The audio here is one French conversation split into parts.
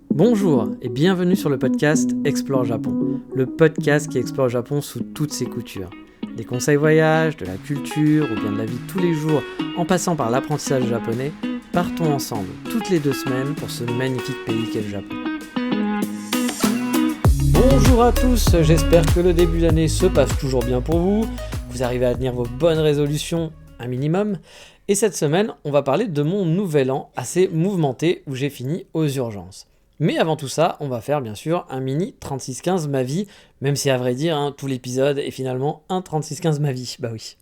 Bonjour et bienvenue sur le podcast Explore Japon, le podcast qui explore le Japon sous toutes ses coutures. Des conseils voyage, de la culture ou bien de la vie de tous les jours, en passant par l'apprentissage japonais, partons ensemble toutes les 2 semaines pour ce magnifique pays qu'est le Japon. Bonjour à tous, j'espère que le début d'année se passe toujours bien pour vous, vous arrivez à tenir vos bonnes résolutions, un minimum, et cette semaine, on va parler de mon nouvel an assez mouvementé où j'ai fini aux urgences. Mais avant tout ça, on va faire bien sûr un mini 3615 ma vie, même si à vrai dire, tout l'épisode est finalement un 3615 ma vie, bah oui.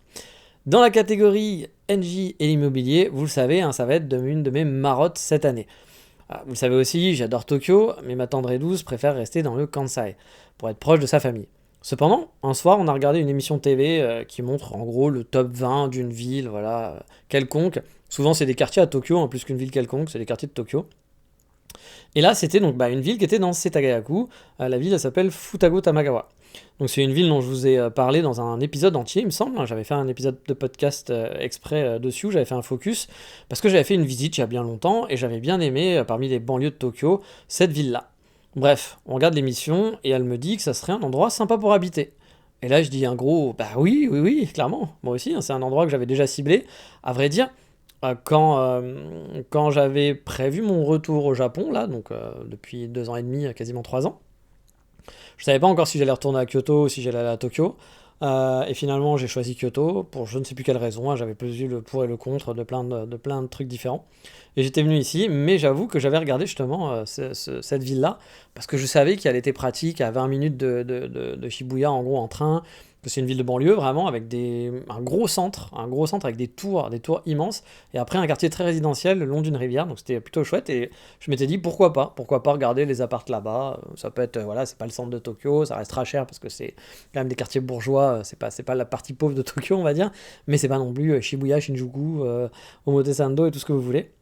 Dans la catégorie NJ et l'immobilier, vous le savez, ça va être une de mes marottes cette année. Vous le savez aussi, j'adore Tokyo, mais ma tendre et douce préfère rester dans le Kansai, pour être proche de sa famille. Cependant, un soir, on a regardé une émission TV qui montre en gros le top 20 d'une ville, quelconque. Souvent, c'est des quartiers à Tokyo, en plus qu'une ville quelconque, c'est des quartiers de Tokyo. Et là, c'était donc une ville qui était dans Setagaya-ku. La ville, elle s'appelle Futago Tamagawa. Donc c'est une ville dont je vous ai parlé dans un épisode entier, il me semble. J'avais fait un épisode de podcast exprès dessus, où j'avais fait un focus, parce que j'avais fait une visite il y a bien longtemps, et j'avais bien aimé, parmi les banlieues de Tokyo, cette ville-là. Bref, on regarde l'émission, et elle me dit que ça serait un endroit sympa pour habiter. Et là, je dis un gros, oui, clairement, moi aussi, c'est un endroit que j'avais déjà ciblé. À vrai dire, quand j'avais prévu mon retour au Japon, là, donc depuis 2 ans et demi, quasiment 3 ans, je savais pas encore si j'allais retourner à Kyoto ou si j'allais aller à Tokyo. Et finalement, j'ai choisi Kyoto pour je ne sais plus quelle raison. J'avais pesé le pour et le contre de plein de trucs différents. Et j'étais venu ici, mais j'avoue que j'avais regardé justement cette ville-là, parce que je savais qu'elle était pratique à 20 minutes de Shibuya, en gros, en train, que c'est une ville de banlieue, vraiment, avec un gros centre avec des tours immenses, et après un quartier très résidentiel le long d'une rivière, donc c'était plutôt chouette, et je m'étais dit pourquoi pas regarder les apparts là-bas. Ça peut être, c'est pas le centre de Tokyo, ça restera cher parce que c'est quand même des quartiers bourgeois, c'est pas la partie pauvre de Tokyo, on va dire, mais c'est pas non plus Shibuya, Shinjuku, Omotesando et tout ce que vous voulez.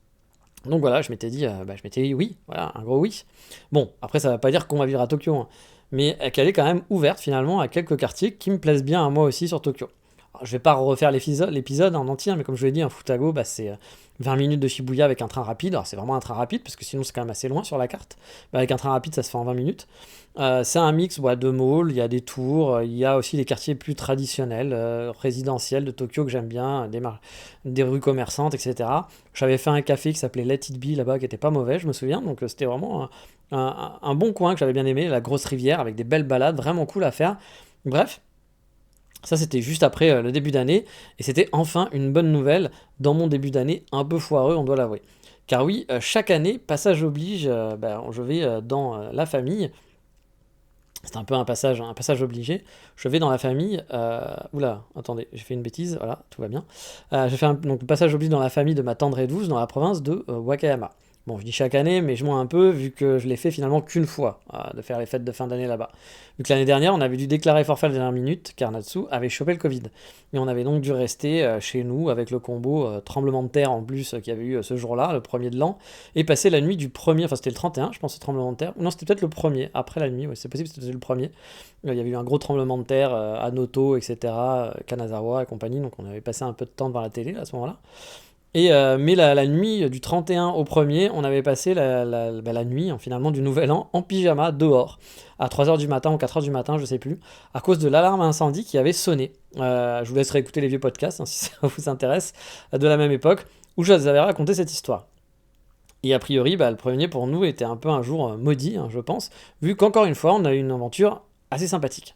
Donc voilà, je m'étais dit oui, voilà, un gros oui. Bon, après ça va pas dire qu'on va vivre à Tokyo, mais qu'elle est quand même ouverte finalement à quelques quartiers qui me plaisent bien à moi aussi sur Tokyo. Alors, je vais pas refaire l'épisode en entier, mais comme je l'ai dit, un Futago, c'est 20 minutes de Shibuya avec un train rapide. Alors c'est vraiment un train rapide, parce que sinon c'est quand même assez loin sur la carte. Mais avec un train rapide, ça se fait en 20 minutes. C'est un mix de malls, il y a des tours, il y a aussi les quartiers plus traditionnels, résidentiels de Tokyo que j'aime bien, des rues commerçantes, etc. J'avais fait un café qui s'appelait Let It Be là-bas, qui était pas mauvais, je me souviens, donc c'était vraiment un bon coin que j'avais bien aimé, la grosse rivière, avec des belles balades, vraiment cool à faire. Bref. Ça, c'était juste après le début d'année, et c'était enfin une bonne nouvelle dans mon début d'année un peu foireux, on doit l'avouer. Car oui, chaque année, passage oblige, je vais dans la famille. C'est un peu un passage obligé. Je vais dans la famille. Oula, attendez, j'ai fait une bêtise. Voilà, tout va bien. J'ai fait donc le passage oblige dans la famille de ma tendre et douce dans la province de Wakayama. Bon, je dis chaque année, mais je mens un peu, vu que je l'ai fait finalement qu'une fois, de faire les fêtes de fin d'année là-bas. Vu que l'année dernière, on avait dû déclarer forfait à la dernière minute, car Natsu avait chopé le Covid. Et on avait donc dû rester chez nous, avec le combo tremblement de terre en plus qu'il y avait eu ce jour-là, le premier de l'an, et passer la nuit du premier, enfin c'était le 31, je pense, ce tremblement de terre. Non, c'était peut-être le premier, après la nuit, ouais, c'est possible, c'était le premier. Il y avait eu un gros tremblement de terre à Noto, etc., Kanazawa et compagnie, donc on avait passé un peu de temps devant la télé à ce moment-là. Mais la nuit du 31 au 1er, on avait passé la nuit finalement du Nouvel An en pyjama dehors, à 3h du matin ou 4h du matin, je sais plus, à cause de l'alarme incendie qui avait sonné. Je vous laisserai écouter les vieux podcasts si ça vous intéresse, de la même époque, où je vous avais raconté cette histoire. Et a priori, le premier pour nous était un peu un jour maudit, je pense, vu qu'encore une fois, on a eu une aventure assez sympathique.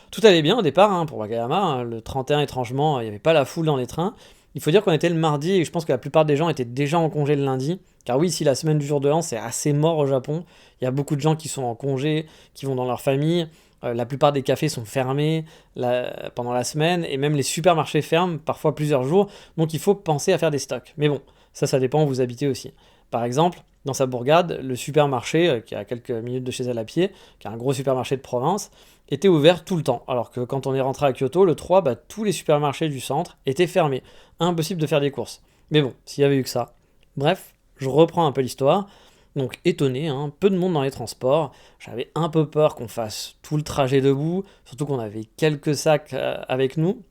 Tout allait bien au départ pour Wakayama, le 31 étrangement, il n'y avait pas la foule dans les trains. Il faut dire qu'on était le mardi et je pense que la plupart des gens étaient déjà en congé le lundi. Car oui, si la semaine du jour de l'an, c'est assez mort au Japon. Il y a beaucoup de gens qui sont en congé, qui vont dans leur famille. La plupart des cafés sont fermés pendant la semaine et même les supermarchés ferment parfois plusieurs jours. Donc il faut penser à faire des stocks. Mais bon, ça dépend où vous habitez aussi. Par exemple, dans sa bourgade, le supermarché, qui est à quelques minutes de chez elle à pied, qui est un gros supermarché de province, était ouvert tout le temps. Alors que quand on est rentré à Kyoto, le 3, tous les supermarchés du centre étaient fermés. Impossible de faire des courses. Mais bon, s'il y avait eu que ça. Bref, je reprends un peu l'histoire. Donc étonné, peu de monde dans les transports. J'avais un peu peur qu'on fasse tout le trajet debout, surtout qu'on avait quelques sacs avec nous.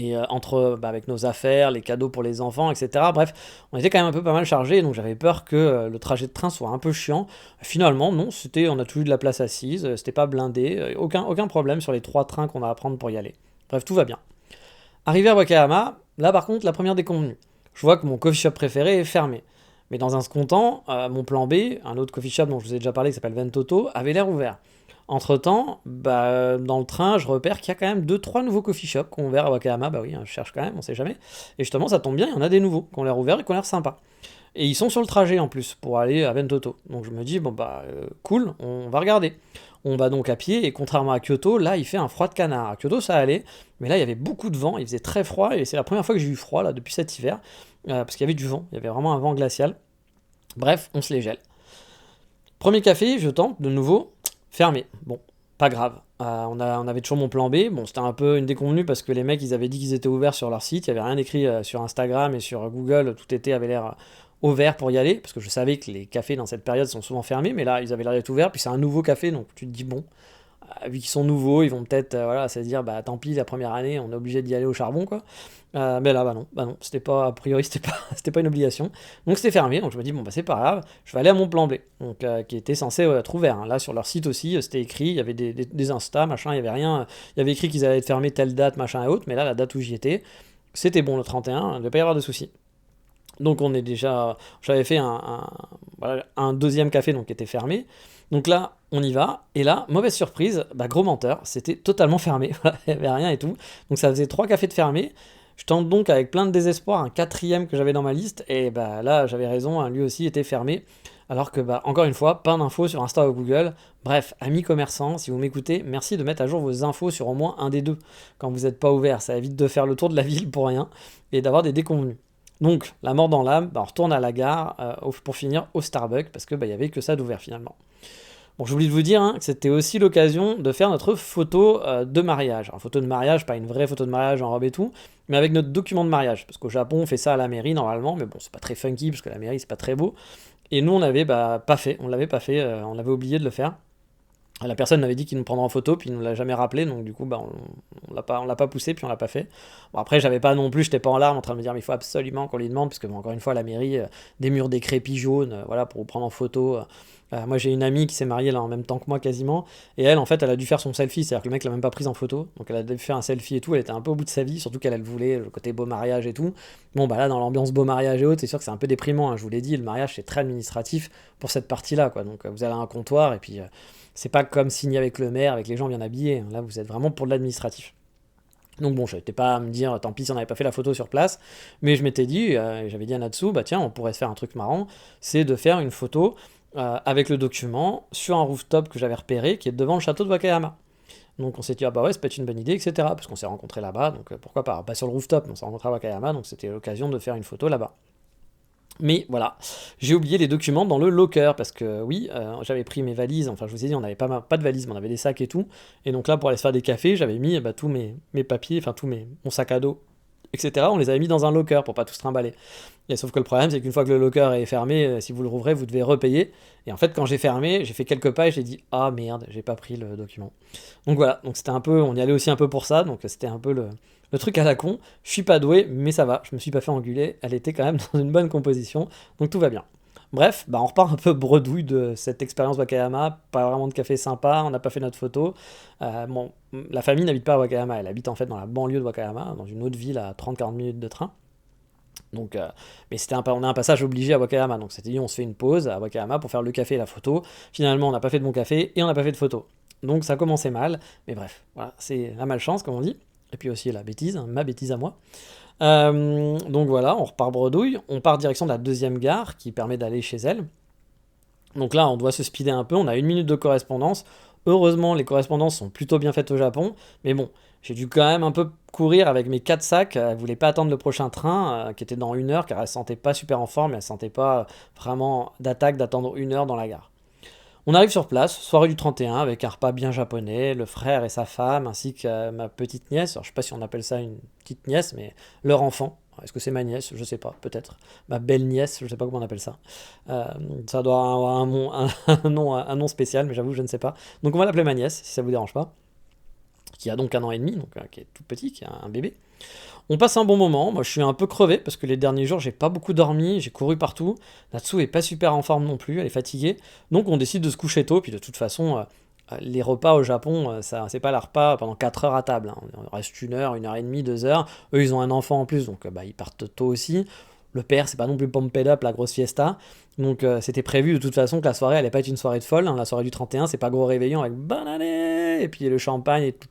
Et avec nos affaires, les cadeaux pour les enfants, etc. Bref, on était quand même un peu pas mal chargé, donc j'avais peur que le trajet de train soit un peu chiant. Finalement, non, on a toujours eu de la place assise, c'était pas blindé, aucun problème sur les 3 trains qu'on a à prendre pour y aller. Bref, tout va bien. Arrivé à Wakayama, là par contre, la première déconvenue. Je vois que mon coffee shop préféré est fermé. Mais dans un second temps, mon plan B, un autre coffee shop dont je vous ai déjà parlé qui s'appelle Ventoto, avait l'air ouvert. Entre-temps, dans le train, je repère qu'il y a quand même deux trois nouveaux coffee shops qui ont ouvert à Wakayama. Bah oui, hein, je cherche quand même, on sait jamais. Et justement, ça tombe bien, il y en a des nouveaux qui ont l'air ouverts et qui ont l'air sympas. Et ils sont sur le trajet en plus pour aller à Ventoto. Donc je me dis, bon bah cool, on va regarder. On va donc à pied et contrairement à Kyoto, là il fait un froid de canard. À Kyoto ça allait, mais là il y avait beaucoup de vent, il faisait très froid et c'est la première fois que j'ai eu froid là depuis cet hiver. Parce qu'il y avait du vent, il y avait vraiment un vent glacial. Bref, on se les gèle. Premier café, je tente de nouveau, fermé. Bon, pas grave. On avait toujours mon plan B. Bon, c'était un peu une déconvenue parce que les mecs, ils avaient dit qu'ils étaient ouverts sur leur site. Il n'y avait rien écrit sur Instagram et sur Google. Avait l'air ouvert pour y aller. Parce que je savais que les cafés dans cette période sont souvent fermés. Mais là, ils avaient l'air d'être ouverts. Puis c'est un nouveau café. Donc tu te dis, bon, vu qu'ils sont nouveaux, ils vont peut-être se dire, bah tant pis, la première année, on est obligé d'y aller au charbon, quoi. Mais là, bah non, c'était pas, a priori, c'était pas une obligation. Donc c'était fermé, donc je me dis, bon, bah c'est pas grave, je vais aller à mon plan B, donc, qui était censé être ouvert. Hein. Là, sur leur site aussi, c'était écrit, il y avait des Insta, machin, il y avait rien. Il y avait écrit qu'ils allaient être fermés telle date, machin et autres, mais là, la date où j'y étais, c'était bon le 31, il ne devait pas y avoir de soucis. Donc on est déjà. J'avais fait un deuxième café donc, qui était fermé. Donc là, on y va. Et là, mauvaise surprise, gros menteur, c'était totalement fermé. Il n'y avait rien et tout. Donc ça faisait 3 cafés de fermés. Je tente donc avec plein de désespoir un quatrième que j'avais dans ma liste. Et là, j'avais raison, hein, lui aussi était fermé. Alors que, encore une fois, pas d'infos sur Insta ou Google. Bref, amis commerçants, si vous m'écoutez, merci de mettre à jour vos infos sur au moins un des deux quand vous n'êtes pas ouvert. Ça évite de faire le tour de la ville pour rien et d'avoir des déconvenus. Donc, la mort dans l'âme, on retourne à la gare pour finir au Starbucks parce que il y avait que ça d'ouvert finalement. Bon, j'oublie de vous dire que c'était aussi l'occasion de faire notre photo de mariage. Alors, photo de mariage, pas une vraie photo de mariage en robe et tout, mais avec notre document de mariage. Parce qu'au Japon, on fait ça à la mairie normalement, mais bon, c'est pas très funky parce que la mairie, c'est pas très beau. Et nous, on l'avait pas fait, on l'avait pas fait, on avait oublié de le faire. La personne m'avait dit qu'il nous prendrait en photo, puis il ne nous l'a jamais rappelé, donc du coup, on l'a pas poussé, puis on l'a pas fait. Bon, après, j'avais pas non plus, j'étais pas en larmes en train de me dire, mais il faut absolument qu'on lui demande, parce que, encore une fois, la mairie, des murs décrépits jaunes, voilà, pour vous prendre en photo. Moi, j'ai une amie qui s'est mariée là en même temps que moi quasiment, et elle, en fait, elle a dû faire son selfie, c'est-à-dire que le mec l'a même pas prise en photo, donc elle a dû faire un selfie et tout, elle était un peu au bout de sa vie, surtout qu'elle elle voulait le côté beau mariage et tout. Bon, là, dans l'ambiance beau mariage et autres, c'est sûr que c'est un peu déprimant, hein, je vous l'ai dit, le mariage c'est très administratif pour cette partie-là, quoi. Donc vous allez à un comptoir, et puis c'est pas comme signer avec le maire, avec les gens bien habillés, là vous êtes vraiment pour de l'administratif. Donc bon, je n'étais pas à me dire, tant pis si on n'avait pas fait la photo sur place, mais je m'étais dit, j'avais dit à Natsu, tiens, on pourrait se faire un truc marrant, c'est de faire une photo avec le document sur un rooftop que j'avais repéré, qui est devant le château de Wakayama. Donc on s'est dit, ah bah ouais, c'est peut-être une bonne idée, etc. Parce qu'on s'est rencontrés là-bas, donc pourquoi pas. Pas sur le rooftop, mais on s'est rencontrés à Wakayama, donc c'était l'occasion de faire une photo là-bas. Mais voilà, j'ai oublié les documents dans le locker parce que oui, j'avais pris mes valises, enfin je vous ai dit, on n'avait pas de valises, mais on avait des sacs et tout. Et donc là, pour aller se faire des cafés, j'avais mis tous mes papiers, enfin mon sac à dos, etc. On les avait mis dans un locker pour pas tout se trimballer. Et sauf que le problème, c'est qu'une fois que le locker est fermé, si vous le rouvrez, vous devez repayer. Et en fait, quand j'ai fermé, j'ai fait quelques pas et j'ai dit, ah merde, j'ai pas pris le document. Donc voilà, donc c'était un peu, on y allait aussi un peu pour ça, donc c'était un peu le truc à la con. Je suis pas doué, mais ça va, je me suis pas fait engueuler, elle était quand même dans une bonne composition, donc tout va bien. Bref, on repart un peu bredouille de cette expérience Wakayama, pas vraiment de café sympa, on n'a pas fait notre photo. Bon, la famille n'habite pas à Wakayama, elle habite en fait dans la banlieue de Wakayama, dans une autre ville à 30-40 minutes de train. Donc, mais on a un passage obligé à Wakayama, donc c'était dit on se fait une pause à Wakayama pour faire le café et la photo. Finalement, on n'a pas fait de bon café et on n'a pas fait de photo. Donc ça commençait mal, mais bref, voilà, c'est la malchance comme on dit. Et puis aussi la bêtise, hein, ma bêtise à moi. Donc voilà, on repart bredouille, on part direction de la deuxième gare qui permet d'aller chez elle. Donc là, on doit se speeder un peu, on a 1 minute de correspondance. Heureusement, les correspondances sont plutôt bien faites au Japon, mais bon, j'ai dû quand même un peu courir avec mes 4 sacs. Elle voulait pas attendre le prochain train, qui était dans 1 heure, car elle se sentait pas super en forme, elle sentait pas vraiment d'attaque d'attendre 1 heure dans la gare. On arrive sur place, soirée du 31, avec un repas bien japonais, le frère et sa femme, ainsi que ma petite nièce. Alors, je sais pas si on appelle ça une petite nièce, mais leur enfant. Est-ce que c'est ma nièce? Je sais pas, peut-être. Ma belle nièce, je sais pas comment on appelle ça. Ça doit avoir un nom spécial, mais j'avoue, je ne sais pas. Donc on va l'appeler ma nièce, si ça vous dérange pas. qui a donc 1 an et demi, donc qui est tout petit, qui est un bébé. On passe un bon moment, moi je suis un peu crevé, parce que les derniers jours j'ai pas beaucoup dormi, j'ai couru partout, Natsu est pas super en forme non plus, elle est fatiguée, donc on décide de se coucher tôt, puis de toute façon, les repas au Japon, ça, c'est pas leur repas pendant 4 heures à table, hein. Il reste 1 heure, 1 heure et demie, 2 heures, eux ils ont un enfant en plus, donc ils partent tôt aussi, le père c'est pas non plus pumped up, la grosse fiesta, donc c'était prévu de toute façon que la soirée allait pas être une soirée de folle, hein. La soirée du 31 c'est pas gros réveillon avec bonne année, et puis le champagne et tout,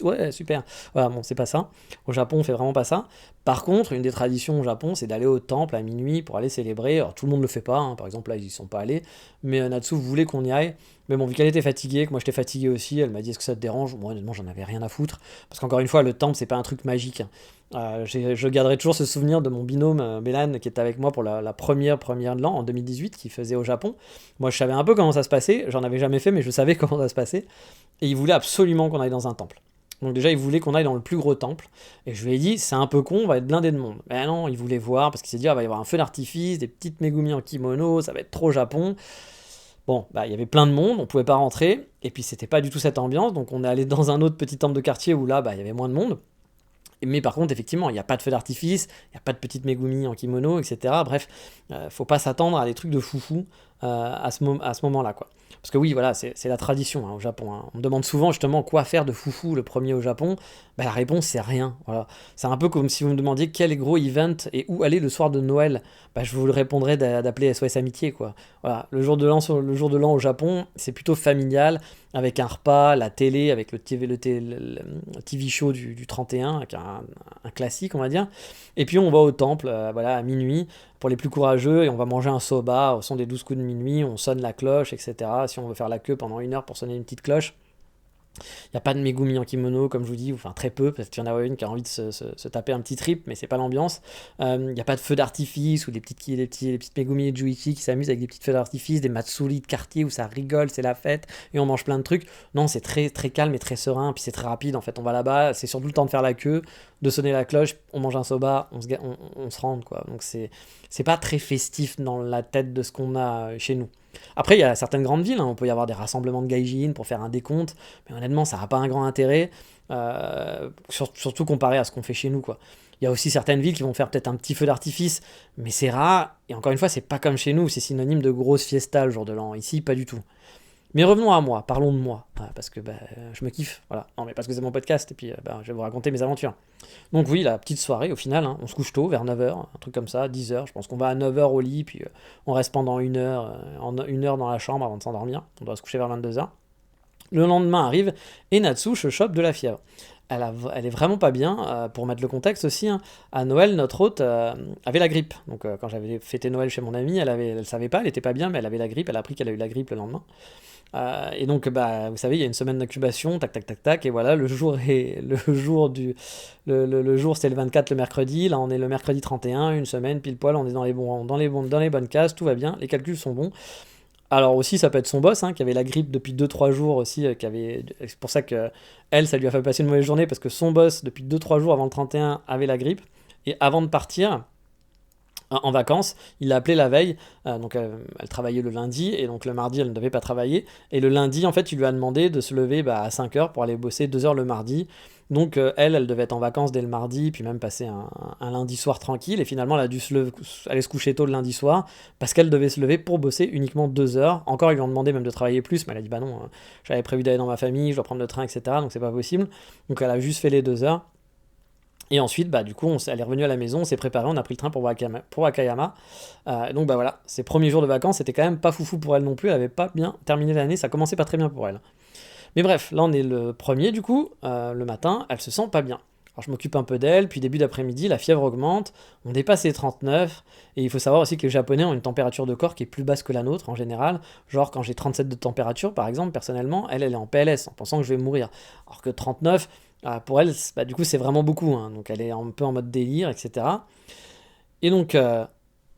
ouais super, voilà bon c'est pas ça, au Japon on fait vraiment pas ça. Par contre une des traditions au Japon c'est d'aller au temple à minuit pour aller célébrer, alors tout le monde le fait pas, hein. Par exemple là ils y sont pas allés, mais Natsu voulait qu'on y aille, mais bon vu qu'elle était fatiguée, que moi j'étais fatigué aussi, elle m'a dit est-ce que ça te dérange, moi honnêtement j'en avais rien à foutre, parce qu'encore une fois le temple c'est pas un truc magique, hein. Je garderai toujours ce souvenir de mon binôme Bélan qui était avec moi pour la première de l'an en 2018 qui faisait au Japon. Moi je savais un peu comment ça se passait, j'en avais jamais fait mais je savais comment ça se passait, et il voulait absolument qu'on aille dans un temple. Donc déjà il voulait qu'on aille dans le plus gros temple, et je lui ai dit c'est un peu con, on va être blindé de monde. Mais non, il voulait voir parce qu'il s'est dit ah, va y avoir un feu d'artifice, des petites Megumi en kimono, ça va être trop Japon. Bon, il y avait plein de monde, on pouvait pas rentrer, et puis c'était pas du tout cette ambiance, donc on est allé dans un autre petit temple de quartier où là il y avait moins de monde. Mais par contre, effectivement, il n'y a pas de feu d'artifice, il n'y a pas de petite Megumi en kimono, etc. Bref, faut pas s'attendre à des trucs de foufou à ce moment-là, quoi. Parce que oui, voilà, c'est la tradition hein, au Japon, hein. On me demande souvent justement quoi faire de foufou le premier au Japon. La réponse, c'est rien. Voilà. C'est un peu comme si vous me demandiez quel gros event et où aller le soir de Noël. Je vous le répondrais d'appeler SOS Amitié, quoi. Voilà. Le jour de l'an au Japon, c'est plutôt familial, avec un repas, la télé, avec le TV show du 31, avec un classique, on va dire. Et puis on va au temple, voilà, à minuit, pour les plus courageux, et on va manger un soba au son des 12 coups de minuit, on sonne la cloche, etc. Si on veut faire la queue pendant 1 heure pour sonner une petite cloche. Il n'y a pas de Megumi en kimono, comme je vous dis, enfin très peu, parce qu'il y en a une qui a envie de se taper un petit trip, mais c'est pas l'ambiance. Il n'y a pas de feu d'artifice, ou les petites Megumi et Juichi qui s'amusent avec des petites feux d'artifice, des Matsuri de quartier où ça rigole, c'est la fête, et on mange plein de trucs. Non, c'est très, très calme et très serein, puis c'est très rapide, en fait, on va là-bas, c'est surtout le temps de faire la queue, de sonner la cloche, on mange un soba, on se rend, quoi. Donc c'est pas très festif dans la tête de ce qu'on a chez nous. Après, il y a certaines grandes villes, hein, on peut y avoir des rassemblements de gaijin pour faire un décompte, mais honnêtement, ça n'a pas un grand intérêt, surtout comparé à ce qu'on fait chez nous, quoi. Il y a aussi certaines villes qui vont faire peut-être un petit feu d'artifice, mais c'est rare, et encore une fois, c'est pas comme chez nous, c'est synonyme de grosse fiesta le jour de l'an. Ici, pas du tout. Mais revenons à moi, parlons de moi, parce que je me kiffe, voilà. Non, mais parce que c'est mon podcast, et puis je vais vous raconter mes aventures. Donc oui, la petite soirée, au final, hein, on se couche tôt, vers 9 heures, un truc comme ça, 10 heures. Je pense qu'on va à 9 heures au lit, puis on reste pendant 1 heure, en 1 heure dans la chambre avant de s'endormir. On doit se coucher vers 22 heures. Le lendemain arrive, et Natsu se chope de la fièvre. Elle est vraiment pas bien, pour mettre le contexte aussi, hein. À Noël, notre hôte avait la grippe. Donc quand j'avais fêté Noël chez mon amie, elle savait pas, elle était pas bien, mais elle avait la grippe, elle a appris qu'elle a eu la grippe le lendemain. Et donc, vous savez, il y a une semaine d'incubation, tac, tac, tac, tac, et voilà, le jour c'était le 24, le mercredi, là on est le mercredi 31, une semaine, pile poil, on est dans les bonnes cases, tout va bien, les calculs sont bons. Alors aussi, ça peut être son boss, hein, qui avait la grippe depuis 2-3 jours aussi, c'est pour ça que ça lui a fait passer une mauvaise journée, parce que son boss, depuis 2-3 jours avant le 31, avait la grippe, et avant de partir en vacances, il l'a appelé la veille, donc elle travaillait le lundi, et donc le mardi elle ne devait pas travailler, et le lundi en fait il lui a demandé de se lever à 5 heures pour aller bosser 2 heures le mardi, donc elle devait être en vacances dès le mardi, puis même passer un lundi soir tranquille, et finalement elle a dû aller se coucher tôt le lundi soir, parce qu'elle devait se lever pour bosser uniquement 2 heures, encore ils lui ont demandé même de travailler plus, mais elle a dit bah non, j'avais prévu d'aller dans ma famille, je dois prendre le train, etc., donc c'est pas possible, donc elle a juste fait les 2 heures. Et ensuite, du coup, elle est revenue à la maison, on s'est préparé, on a pris le train pour Wakayama. Donc voilà, ses premiers jours de vacances, c'était quand même pas foufou pour elle non plus, elle avait pas bien terminé l'année, ça commençait pas très bien pour elle. Mais bref, là on est le premier du coup, le matin, elle se sent pas bien. Alors je m'occupe un peu d'elle, puis début d'après-midi, la fièvre augmente, on dépasse les 39, et il faut savoir aussi que les Japonais ont une température de corps qui est plus basse que la nôtre en général, genre quand j'ai 37 de température par exemple, personnellement, elle est en PLS, en pensant que je vais mourir. Alors que 39, pour elle, du coup c'est vraiment beaucoup, hein, donc elle est un peu en mode délire, etc. Et donc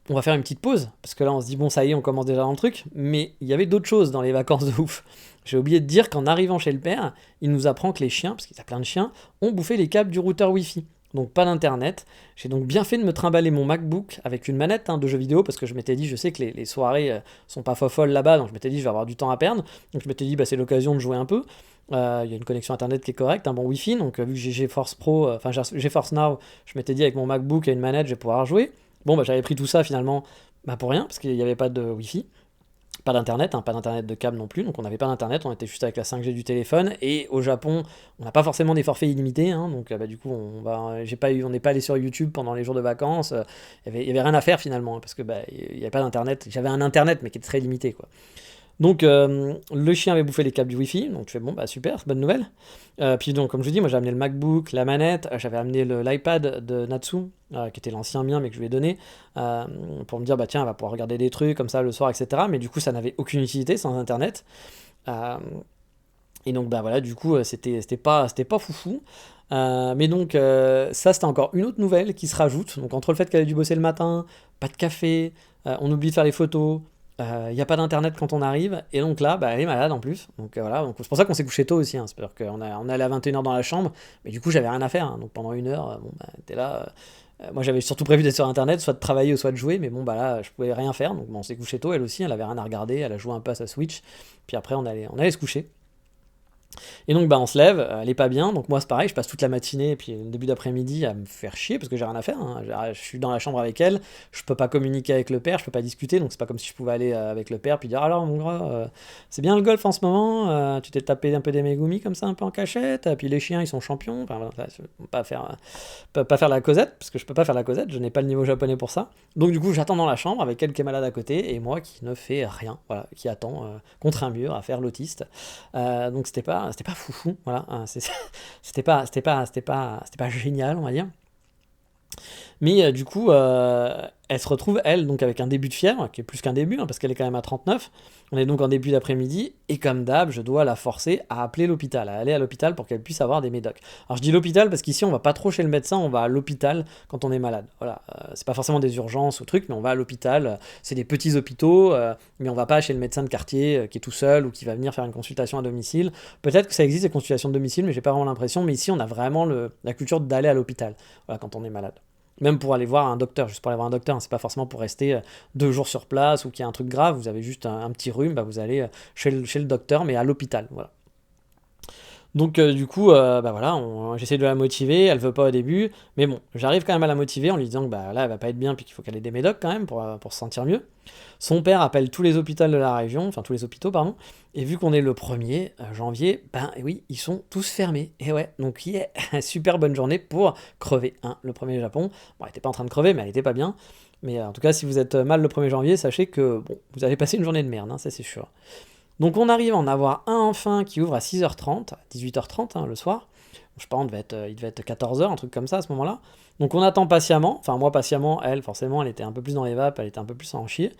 on va faire une petite pause, parce que là on se dit bon ça y est, on commence déjà dans le truc, mais il y avait d'autres choses dans les vacances de ouf. J'ai oublié de dire qu'en arrivant chez le père, il nous apprend que les chiens, parce qu'il y a plein de chiens, ont bouffé les câbles du routeur Wi-Fi. donc pas d'internet. J'ai donc bien fait de me trimballer mon MacBook avec une manette de jeux vidéo parce que je m'étais dit, je sais que les soirées sont pas folles là-bas, donc je m'étais dit, je vais avoir du temps à perdre. Donc je m'étais dit, bah, c'est l'occasion de jouer un peu. Il y a une connexion internet qui est correcte, un bon Wi-Fi, donc vu que j'ai GeForce Pro, enfin GeForce Now, je m'étais dit avec mon MacBook et une manette, je vais pouvoir jouer. Bon, bah, j'avais pris tout ça finalement bah, pour rien, parce qu'il n'y avait pas de Wi-Fi. Pas d'internet, pas d'internet de câble non plus, donc on n'avait pas d'internet, on était juste avec la 5G du téléphone, et au Japon, on n'a pas forcément des forfaits illimités, donc bah, du coup, on n'est pas allé sur YouTube pendant les jours de vacances, y avait rien à faire finalement, parce que bah, il n'y avait pas d'internet, j'avais un internet, mais qui était très limité, quoi. Donc le chien avait bouffé les câbles du Wi-Fi, donc je fais bon bah super, bonne nouvelle. Puis donc comme je vous dis, moi j'ai amené le MacBook, la manette, j'avais amené l'iPad de Natsu, qui était l'ancien mien mais que je lui ai donné, pour me dire bah tiens, elle va pouvoir regarder des trucs comme ça le soir, etc. Mais du coup ça n'avait aucune utilité sans internet. Euh, et donc bah voilà, du coup c'était pas foufou. Mais donc ça c'était encore une autre nouvelle qui se rajoute. Donc entre le fait qu'elle ait dû bosser le matin, pas de café, on oublie de faire les photos, il n'y a pas d'internet quand on arrive, et donc là, bah, elle est malade en plus. Donc voilà, donc c'est pour ça qu'on s'est couché tôt aussi. C'est-à-dire on est allé à 21h dans la chambre, mais du coup j'avais rien à faire. Donc pendant une heure, bon, bah, t'es là. Moi j'avais surtout prévu d'être sur internet, soit de travailler ou soit de jouer, mais bon bah là je pouvais rien faire. Donc bon, on s'est couché tôt, elle aussi, elle avait rien à regarder, elle a joué un peu à sa Switch, puis après on allait se coucher. Et donc bah on se lève, elle est pas bien, donc moi c'est pareil, je passe toute la matinée et puis le début d'après-midi à me faire chier parce que j'ai rien à faire, je suis dans la chambre avec elle, je peux pas communiquer avec le père, je peux pas discuter, donc c'est pas comme si je pouvais aller avec le père puis dire alors mon gars, c'est bien le golf en ce moment, tu t'es tapé un peu des Megumi comme ça un peu en cachette, puis les chiens ils sont champions, enfin voilà, je peux pas faire la causette, parce que je peux pas faire la causette, je n'ai pas le niveau japonais pour ça. Donc du coup j'attends dans la chambre avec elle qui est malade à côté et moi qui ne fais rien, voilà, qui attend contre un mur à faire l'autiste. Donc c'était pas foufou, voilà. C'était pas génial, on va dire. Mais du coup, elle se retrouve, elle, donc avec un début de fièvre, qui est plus qu'un début, parce qu'elle est quand même à 39. On est donc en début d'après-midi, et comme d'hab, je dois la forcer à appeler l'hôpital, à aller à l'hôpital pour qu'elle puisse avoir des médocs. Alors je dis l'hôpital parce qu'ici, on va pas trop chez le médecin, on va à l'hôpital quand on est malade. Voilà, c'est pas forcément des urgences ou trucs, mais on va à l'hôpital. C'est des petits hôpitaux, mais on va pas chez le médecin de quartier qui est tout seul ou qui va venir faire une consultation à domicile. Peut-être que ça existe, des consultations de domicile, mais j'ai pas vraiment l'impression. Mais ici, on a vraiment la culture d'aller à l'hôpital, voilà, quand on est malade. Même pour aller voir un docteur, juste pour aller voir un docteur, c'est pas forcément pour rester 2 jours sur place ou qu'il y a un truc grave, vous avez juste un petit rhume, bah vous allez chez le docteur, mais à l'hôpital, voilà. Donc du coup, bah voilà, j'essaie de la motiver, elle veut pas au début, mais bon, j'arrive quand même à la motiver en lui disant que bah là, elle va pas être bien, puis qu'il faut qu'elle ait des médocs quand même pour se sentir mieux. Son père appelle tous les hôpitaux de la région, enfin tous les hôpitaux, pardon, et vu qu'on est le 1er janvier, ben oui, ils sont tous fermés. Et ouais, donc yeah, super bonne journée pour crever, le 1er Japon. Bon, elle était pas en train de crever, mais elle était pas bien. Mais en tout cas, si vous êtes mal le 1er janvier, sachez que bon, vous allez passer une journée de merde, ça c'est sûr. Donc on arrive à en avoir un enfin qui ouvre à 6h30, 18h30 le soir. Je sais pas, il devait être 14h, un truc comme ça à ce moment-là. Donc on attend patiemment, enfin moi patiemment, elle forcément elle était un peu plus dans les vapes, elle était un peu plus à en chier.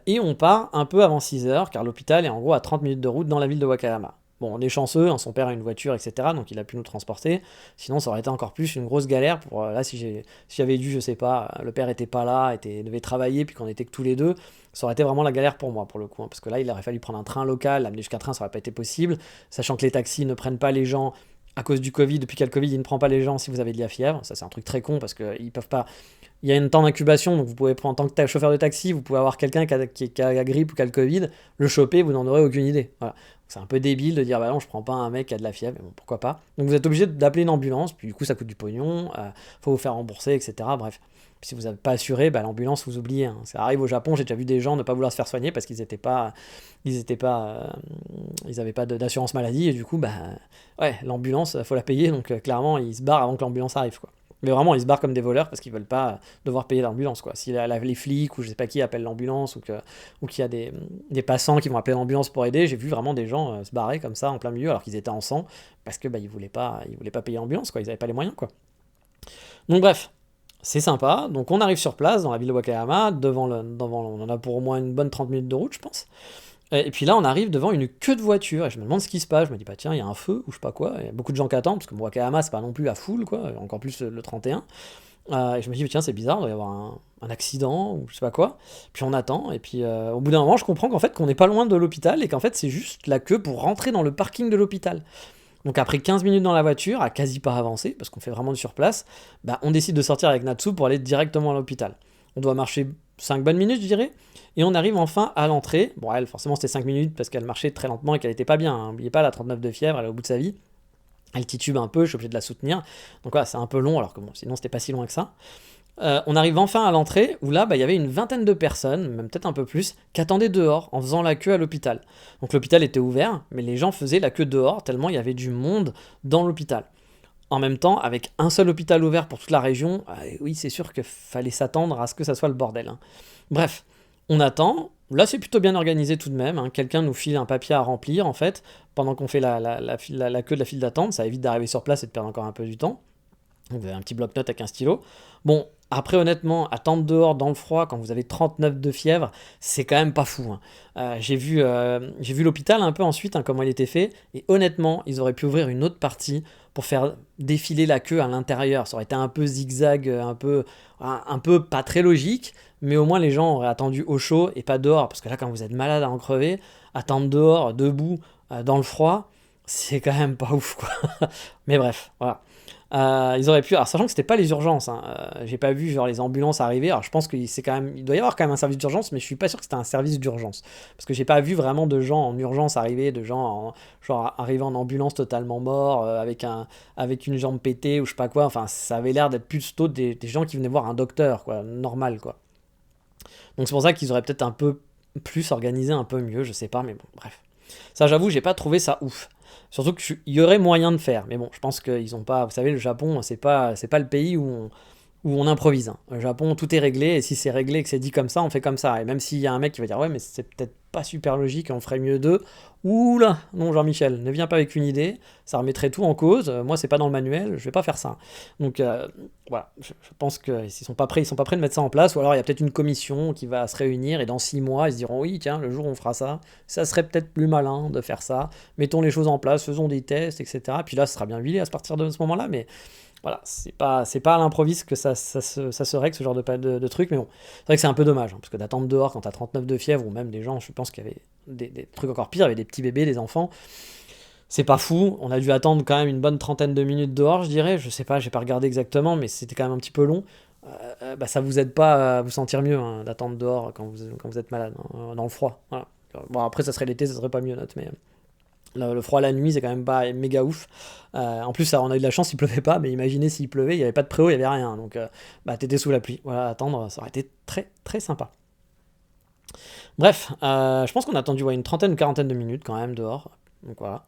Et on part un peu avant 6h, car l'hôpital est en gros à 30 minutes de route dans la ville de Wakayama. Bon, on est chanceux, son père a une voiture, etc., donc il a pu nous transporter. Sinon, ça aurait été encore plus une grosse galère pour là, si j'avais dû, je sais pas, le père était pas là, devait travailler, puis qu'on était que tous les deux, ça aurait été vraiment la galère pour moi, pour le coup, parce que là, il aurait fallu prendre un train local, l'amener jusqu'à train, ça aurait pas été possible, sachant que les taxis ne prennent pas les gens à cause du Covid. Depuis qu'il y a le Covid, il ne prend pas les gens si vous avez de la fièvre. Ça, c'est un truc très con parce qu'ils peuvent pas. Il y a un temps d'incubation, donc vous pouvez prendre, en tant que chauffeur de taxi, vous pouvez avoir quelqu'un qui a la grippe ou qui a le Covid, le choper, vous n'en aurez aucune idée. Voilà. C'est un peu débile de dire bah non, je prends pas un mec qui a de la fièvre, mais bon, pourquoi pas. Donc vous êtes obligé d'appeler une ambulance, puis du coup ça coûte du pognon, faut vous faire rembourser, etc. Bref. Puis si vous n'êtes pas assuré, bah, l'ambulance vous oubliez. Ça arrive au Japon, j'ai déjà vu des gens ne pas vouloir se faire soigner parce qu'ils avaient pas d'assurance maladie, et du coup, bah ouais, l'ambulance, faut la payer, donc clairement ils se barrent avant que l'ambulance arrive, quoi. Mais vraiment, ils se barrent comme des voleurs parce qu'ils veulent pas devoir payer l'ambulance, quoi. Si les flics ou je sais pas qui appellent l'ambulance ou qu'il y a des passants qui vont appeler l'ambulance pour aider, j'ai vu vraiment des gens se barrer comme ça en plein milieu alors qu'ils étaient en sang parce que bah, ils voulaient pas payer l'ambulance, quoi. Ils avaient pas les moyens, quoi. Donc bref, c'est sympa. Donc on arrive sur place dans la ville de Wakayama, on en a pour au moins une bonne 30 minutes de route, je pense. Et puis là, on arrive devant une queue de voitures, et je me demande ce qui se passe. Je me dis, bah tiens, il y a un feu, ou je sais pas quoi. Il y a beaucoup de gens qui attendent, parce que Wakayama, c'est pas non plus à full, quoi, encore plus le 31. Et je me dis, tiens, c'est bizarre, il doit y avoir un accident, ou je sais pas quoi. Puis on attend, et puis au bout d'un moment, je comprends qu'en fait, qu'on n'est pas loin de l'hôpital, et qu'en fait, c'est juste la queue pour rentrer dans le parking de l'hôpital. Donc après 15 minutes dans la voiture, à quasi pas avancer, parce qu'on fait vraiment du surplace, bah, on décide de sortir avec Natsu pour aller directement à l'hôpital. On doit marcher 5 bonnes minutes, je dirais, et on arrive enfin à l'entrée. Bon, elle, forcément, c'était 5 minutes parce qu'elle marchait très lentement et qu'elle était pas bien, hein. N'oubliez pas, elle a 39 de fièvre, elle est au bout de sa vie. Elle titube un peu, je suis obligé de la soutenir. Donc voilà, c'est un peu long, alors que bon, sinon c'était pas si loin que ça. On arrive enfin à l'entrée, où là, bah, il y avait une vingtaine de personnes, même peut-être un peu plus, qui attendaient dehors en faisant la queue à l'hôpital. Donc l'hôpital était ouvert, mais les gens faisaient la queue dehors, tellement il y avait du monde dans l'hôpital. En même temps, avec un seul hôpital ouvert pour toute la région, oui, c'est sûr qu'il fallait s'attendre à ce que ça soit le bordel, hein. Bref, on attend. Là, c'est plutôt bien organisé tout de même, hein. Quelqu'un nous file un papier à remplir, en fait, pendant qu'on fait la queue de la file d'attente. Ça évite d'arriver sur place et de perdre encore un peu du temps. Vous avez un petit bloc-notes avec un stylo. Bon, après, honnêtement, attendre dehors dans le froid quand vous avez 39 de fièvre, c'est quand même pas fou, hein. J'ai vu l'hôpital un peu ensuite, hein, comment il était fait, et honnêtement, ils auraient pu ouvrir une autre partie pour faire défiler la queue à l'intérieur. Ça aurait été un peu zigzag, un peu pas très logique, mais au moins les gens auraient attendu au chaud et pas dehors, parce que là, quand vous êtes malade à en crever, attendre dehors, debout, dans le froid, c'est quand même pas ouf, quoi. Mais bref, voilà. Ils auraient pu, alors sachant que c'était pas les urgences, hein, j'ai pas vu genre les ambulances arriver. Alors je pense que c'est quand même, il doit y avoir quand même un service d'urgence, mais je suis pas sûr que c'était un service d'urgence parce que j'ai pas vu vraiment de gens en urgence arriver, de gens genre arriver en ambulance totalement morts, avec une jambe pétée ou je sais pas quoi. Enfin, ça avait l'air d'être plutôt des gens qui venaient voir un docteur, quoi, normal, quoi. Donc c'est pour ça qu'ils auraient peut-être un peu plus organisé, un peu mieux, je sais pas, mais bon, bref. Ça, j'avoue, j'ai pas trouvé ça ouf. Surtout qu'il y aurait moyen de faire. Mais bon, je pense qu'ils ont pas. Vous savez, le Japon, c'est pas le pays où on improvise, hein. Au Japon, tout est réglé. Et si c'est réglé et que c'est dit comme ça, on fait comme ça. Et même s'il y a un mec qui va dire ouais, mais c'est peut-être pas super logique, on ferait mieux d'eux. Oula, non, Jean-Michel, ne viens pas avec une idée. Ça remettrait tout en cause. Moi, c'est pas dans le manuel. Je vais pas faire ça. Donc voilà, je pense qu'ils sont pas prêts de mettre ça en place. Ou alors il y a peut-être une commission qui va se réunir et dans 6 mois, ils se diront oui, tiens, le jour où on fera ça, ça serait peut-être plus malin de faire ça. Mettons les choses en place, faisons des tests, etc. Puis là, ce sera bien huilé à partir de ce moment-là, mais voilà, c'est pas à l'improviste que ça se règle ce genre de truc, mais bon, c'est vrai que c'est un peu dommage, hein, parce que d'attendre dehors quand t'as 39 de fièvre, ou même des gens, je pense qu'il y avait des trucs encore pires, il y avait des petits bébés, des enfants, c'est pas fou, on a dû attendre quand même une bonne trentaine de minutes dehors, je dirais, je sais pas, j'ai pas regardé exactement, mais c'était quand même un petit peu long. Bah, ça vous aide pas à vous sentir mieux, hein, d'attendre dehors quand vous êtes malade, hein, dans le froid, voilà. Bon, après, ça serait l'été, ça serait pas mieux, note, mais le froid la nuit, c'est quand même pas méga ouf. En plus, on a eu de la chance, il pleuvait pas, mais imaginez s'il pleuvait, il n'y avait pas de préau, il n'y avait rien. Donc, bah, t'étais sous la pluie. Voilà, attendre, ça aurait été très très sympa. Bref, je pense qu'on a attendu une trentaine ou quarantaine de minutes quand même dehors. Donc voilà.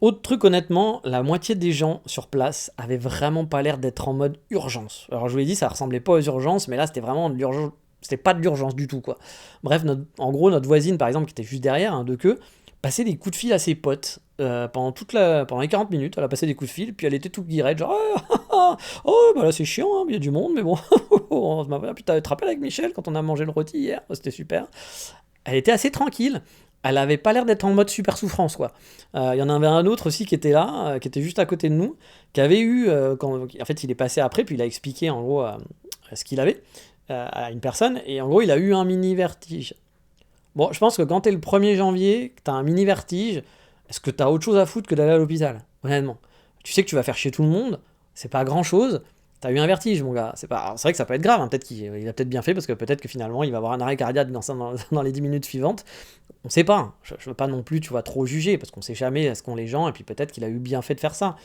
Autre truc, honnêtement, la moitié des gens sur place avaient vraiment pas l'air d'être en mode urgence. Alors, je vous l'ai dit, ça ressemblait pas aux urgences, mais là, c'était vraiment de l'urgence. C'était pas de l'urgence du tout, quoi. Bref, en gros, notre voisine, par exemple, qui était juste derrière, de queue, passait des coups de fil à ses potes pendant les 40 minutes. Elle a passé des coups de fil, puis elle était toute guirette, genre oh, bah là c'est chiant, hein, il y a du monde, mais bon, tu te rappelles avec Michel quand on a mangé le rôti hier, c'était super. Elle était assez tranquille. Elle avait pas l'air d'être en mode super souffrance, quoi. Il y en avait un autre aussi qui était là, qui était juste à côté de nous, qui avait eu, en fait, il est passé après, puis il a expliqué en gros ce qu'il avait à une personne, et en gros, il a eu un mini vertige. Bon, je pense que quand t'es le 1er janvier, que t'as un mini vertige, est-ce que t'as autre chose à foutre que d'aller à l'hôpital? Honnêtement. Tu sais que tu vas faire chier tout le monde, c'est pas grand chose, t'as eu un vertige, mon gars. C'est vrai que ça peut être grave, hein. Peut-être qu'il a peut-être bien fait, parce que peut-être que finalement il va avoir un arrêt cardiaque dans les 10 minutes suivantes. On sait pas, hein. Je veux pas non plus, tu vois, trop juger, parce qu'on sait jamais ce qu'ont les gens, et puis peut-être qu'il a eu bien fait de faire ça.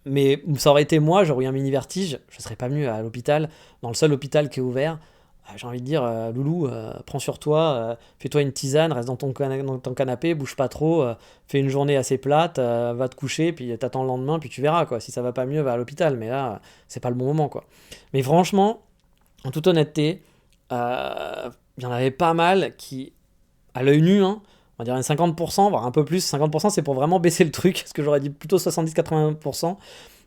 Mais ça aurait été moi, j'aurais eu un mini vertige, je serais pas venu à l'hôpital, dans le seul hôpital qui est ouvert. J'ai envie de dire, loulou, prends sur toi, fais-toi une tisane, reste dans ton canapé, bouge pas trop, fais une journée assez plate, va te coucher, puis t'attends le lendemain, puis tu verras, quoi. Si ça va pas mieux, va à l'hôpital, mais là, c'est pas le bon moment, quoi. Mais franchement, en toute honnêteté, il y en avait pas mal qui, à l'œil nu, hein, on va dire 50%, voire un peu plus, 50% c'est pour vraiment baisser le truc, parce que j'aurais dit plutôt 70-80%,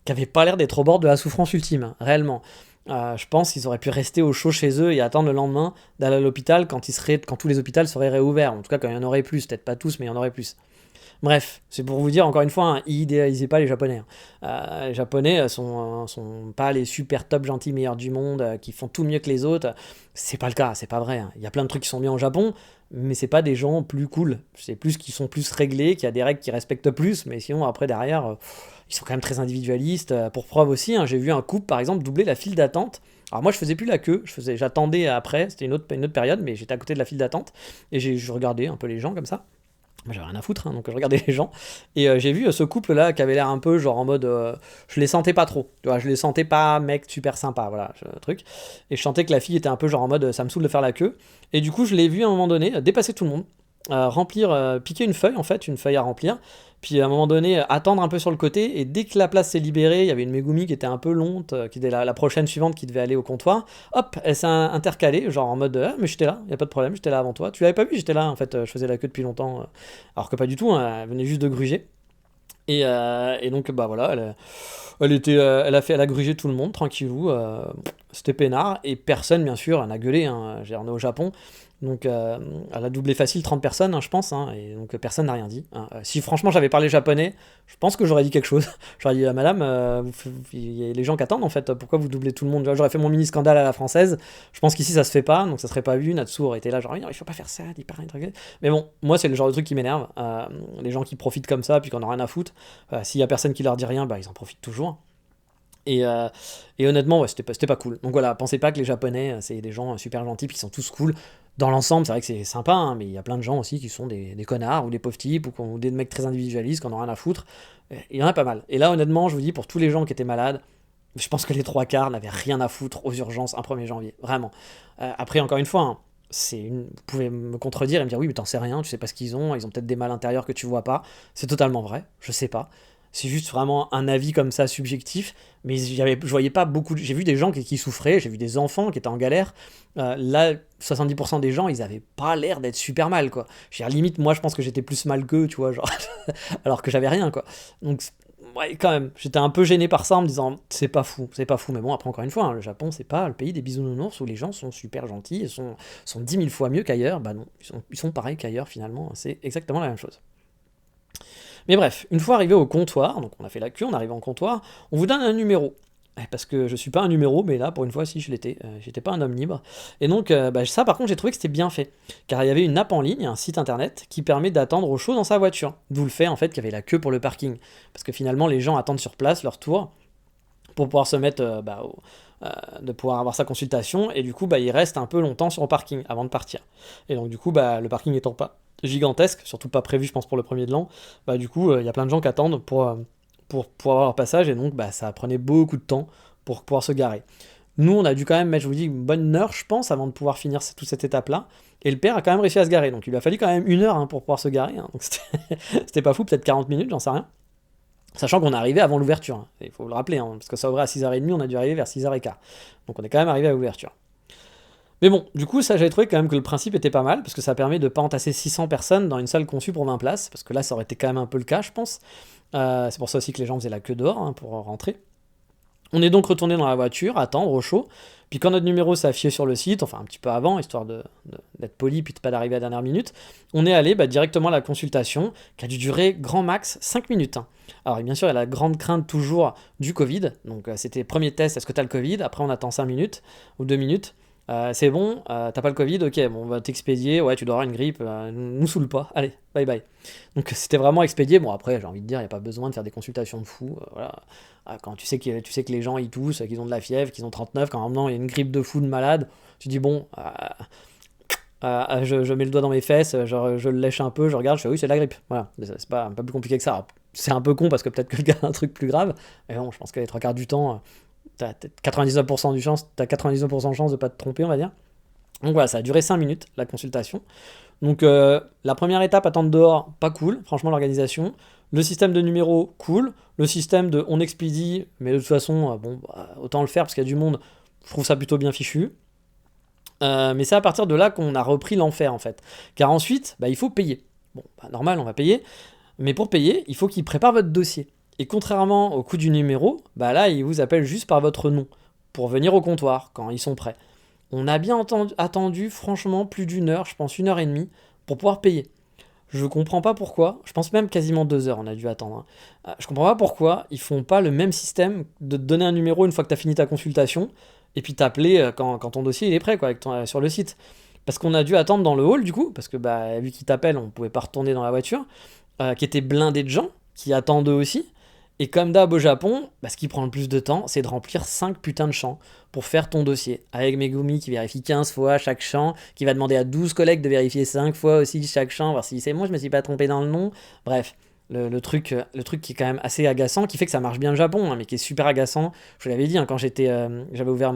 qui avaient pas l'air d'être au bord de la souffrance ultime, hein, réellement. Je pense qu'ils auraient pu rester au chaud chez eux et attendre le lendemain d'aller à l'hôpital quand tous les hôpitaux seraient réouverts. En tout cas, quand il y en aurait plus, peut-être pas tous, mais il y en aurait plus. Bref, c'est pour vous dire encore une fois, hein, idéalisez pas les Japonais, hein. Les Japonais sont pas les super top gentils meilleurs du monde qui font tout mieux que les autres. C'est pas le cas, c'est pas vrai, hein. Il y a plein de trucs qui sont bien au Japon, mais c'est pas des gens plus cool. C'est plus qu'ils sont plus réglés, qu'il y a des règles qu'ils respectent plus, mais sinon après derrière, ils sont quand même très individualistes. Pour preuve aussi, hein, j'ai vu un couple par exemple doubler la file d'attente. Alors moi je faisais plus la queue, j'attendais après, c'était une autre période, mais j'étais à côté de la file d'attente et je regardais un peu les gens comme ça. Moi j'avais rien à foutre, hein, donc je regardais les gens. Et j'ai vu ce couple-là qui avait l'air un peu genre en mode. Je les sentais pas trop. Tu vois, je les sentais pas mec super sympa, voilà, truc. Et je sentais que la fille était un peu genre en mode ça me saoule de faire la queue. Et du coup, je l'ai vu à un moment donné dépasser tout le monde, remplir, piquer une feuille en fait, une feuille à remplir. Puis à un moment donné, attendre un peu sur le côté. Et dès que la place s'est libérée, il y avait une Megumi qui était un peu longue, qui était la prochaine suivante qui devait aller au comptoir. Hop, elle s'est intercalée, genre en mode ah, mais j'étais là, y a pas de problème, j'étais là avant toi. Tu l'avais pas vu, j'étais là en fait, je faisais la queue depuis longtemps. Alors que pas du tout, hein, elle venait juste de gruger. Et donc bah voilà, elle a grugé tout le monde tranquillou, c'était peinard et personne bien sûr, elle a gueulé, hein, on est au Japon, donc elle a doublé facile 30 personnes, hein, je pense, hein, et donc personne n'a rien dit, hein. Si franchement j'avais parlé japonais, je pense que j'aurais dit quelque chose. J'aurais dit madame, il y a les gens qui attendent en fait, pourquoi vous doublez tout le monde? J'aurais fait mon mini scandale à la française. Je pense qu'ici ça se fait pas, donc ça serait pas vu. Natsu aurait été là genre non, il faut pas faire ça, dis pas rien. Mais bon, moi c'est le genre de truc qui m'énerve, les gens qui profitent comme ça puis qu'on a rien à foutre. S'il y a personne qui leur dit rien, bah ils en profitent toujours. Et, euh, et honnêtement, ouais, c'était pas cool. Donc voilà, pensez pas que les Japonais, c'est des gens super gentils, puis qui sont tous cool. Dans l'ensemble, c'est vrai que c'est sympa, hein, mais il y a plein de gens aussi qui sont des connards, ou des pauvres types, ou des mecs très individualistes, qui en ont rien à foutre. Il y en a pas mal. Et là, honnêtement, je vous dis, pour tous les gens qui étaient malades, je pense que les trois quarts n'avaient rien à foutre aux urgences un 1er janvier. Vraiment. Après, encore une fois, hein, vous pouvez me contredire et me dire oui, mais t'en sais rien, tu sais pas ce qu'ils ont peut-être des mal intérieurs que tu vois pas. C'est totalement vrai, je sais pas. C'est juste vraiment un avis comme ça subjectif, mais je voyais pas beaucoup. J'ai vu des gens qui souffraient, j'ai vu des enfants qui étaient en galère. Là, 70% des gens, ils avaient pas l'air d'être super mal, quoi. Je veux dire, limite, moi, je pense que j'étais plus mal qu'eux, tu vois, genre, alors que j'avais rien, quoi. Donc, ouais, quand même, j'étais un peu gêné par ça en me disant, c'est pas fou, mais bon, après, encore une fois, hein, le Japon, c'est pas le pays des bisounours où les gens sont super gentils, sont 10 000 fois mieux qu'ailleurs. Bah non, ils sont pareils qu'ailleurs, finalement, c'est exactement la même chose. Mais bref, une fois arrivé au comptoir, donc on a fait la queue, on arrive en comptoir, on vous donne un numéro. Parce que je suis pas un numéro, mais là, pour une fois, si je l'étais, j'étais pas un homme libre. Et donc, bah, ça, par contre, j'ai trouvé que c'était bien fait. Car il y avait une app en ligne, un site internet, qui permet d'attendre au chaud dans sa voiture. D'où le fait, en fait, qu'il y avait la queue pour le parking. Parce que finalement, les gens attendent sur place leur tour pour pouvoir se mettre, de pouvoir avoir sa consultation, et du coup, bah, ils restent un peu longtemps sur le parking avant de partir. Et donc, du coup, bah, le parking étant pas gigantesque, surtout pas prévu, je pense, pour le premier de l'an, bah, du coup, il y a plein de gens qui attendent pour avoir leur passage, et donc, bah, ça prenait beaucoup de temps pour pouvoir se garer. Nous, on a dû quand même mettre, je vous dis, une bonne heure, je pense, avant de pouvoir finir toute cette étape-là. Et le père a quand même réussi à se garer. Donc il lui a fallu quand même 1 heure, hein, pour pouvoir se garer, hein. Donc c'était pas fou, peut-être 40 minutes, j'en sais rien. Sachant qu'on est arrivé avant l'ouverture, hein. Il faut le rappeler, hein, parce que ça ouvrait à 6h30, on a dû arriver vers 6h15. Donc on est quand même arrivé à l'ouverture. Mais bon, du coup, ça, j'avais trouvé quand même que le principe était pas mal, parce que ça permet de pas entasser 600 personnes dans une salle conçue pour 20 places, parce que là, ça aurait été quand même un peu le cas, je pense. C'est pour ça aussi que les gens faisaient la queue dehors, hein, pour rentrer. On est donc retourné dans la voiture, attendre au chaud. Puis quand notre numéro s'est affiché sur le site, enfin un petit peu avant, histoire d'être poli, puis de pas d'arriver à la dernière minute, on est allé directement à la consultation, qui a dû durer grand max 5 minutes, hein. Alors bien sûr, il y a la grande crainte toujours du Covid. Donc c'était premier test, est-ce que tu as le Covid? Après on attend 5 minutes ou 2 minutes. C'est bon, t'as pas le Covid, ok, bon, on va t'expédier, ouais, tu dois avoir une grippe, nous saoule pas, allez, bye bye. Donc c'était vraiment expédié. Bon, après, j'ai envie de dire, il n'y a pas besoin de faire des consultations de fou, voilà. Quand tu sais que les gens ils toussent, qu'ils ont de la fièvre, qu'ils ont 39, quand maintenant il y a une grippe de fou de malade, tu dis bon, je mets le doigt dans mes fesses, je le lèche un peu, je regarde, je fais oui, c'est de la grippe, voilà, c'est pas plus compliqué que ça. Alors, c'est un peu con parce que peut-être que le gars a un truc plus grave, mais bon, je pense que les trois quarts du temps, t'as 99% t'as 99% de chance de pas te tromper, on va dire. Donc voilà, ça a duré 5 minutes, la consultation. Donc la première étape, attendre dehors, pas cool, franchement l'organisation. Le système de numéros, cool. Le système de on expédie, mais de toute façon, bon, autant le faire parce qu'il y a du monde, je trouve ça plutôt bien fichu. Mais c'est à partir de là qu'on a repris l'enfer en fait. Car ensuite, il faut payer. Bon, normal, on va payer. Mais pour payer, il faut qu'ils préparent votre dossier. Et contrairement au coût du numéro, là, ils vous appellent juste par votre nom pour venir au comptoir quand ils sont prêts. On a bien attendu franchement plus d'1 heure, je pense 1 heure et demie, pour pouvoir payer. Je comprends pas pourquoi, je pense même quasiment 2 heures on a dû attendre, hein. Je comprends pas pourquoi ils font pas le même système de te donner un numéro une fois que tu as fini ta consultation, et puis t'appeler quand ton dossier il est prêt, quoi, sur le site. Parce qu'on a dû attendre dans le hall, du coup, parce que bah, vu qu'ils t'appellent, on pouvait pas retourner dans la voiture, qui était blindé de gens, qui attendent eux aussi. Et comme d'hab au Japon, bah, ce qui prend le plus de temps, c'est de remplir 5 putains de champs pour faire ton dossier. Avec Megumi qui vérifie 15 fois chaque champ, qui va demander à 12 collègues de vérifier 5 fois aussi chaque champ, voir si c'est moi, je me suis pas trompé dans le nom. Bref, le truc qui est quand même assez agaçant, qui fait que ça marche bien le Japon, hein, mais qui est super agaçant. Je vous l'avais dit, hein, quand j'avais ouvert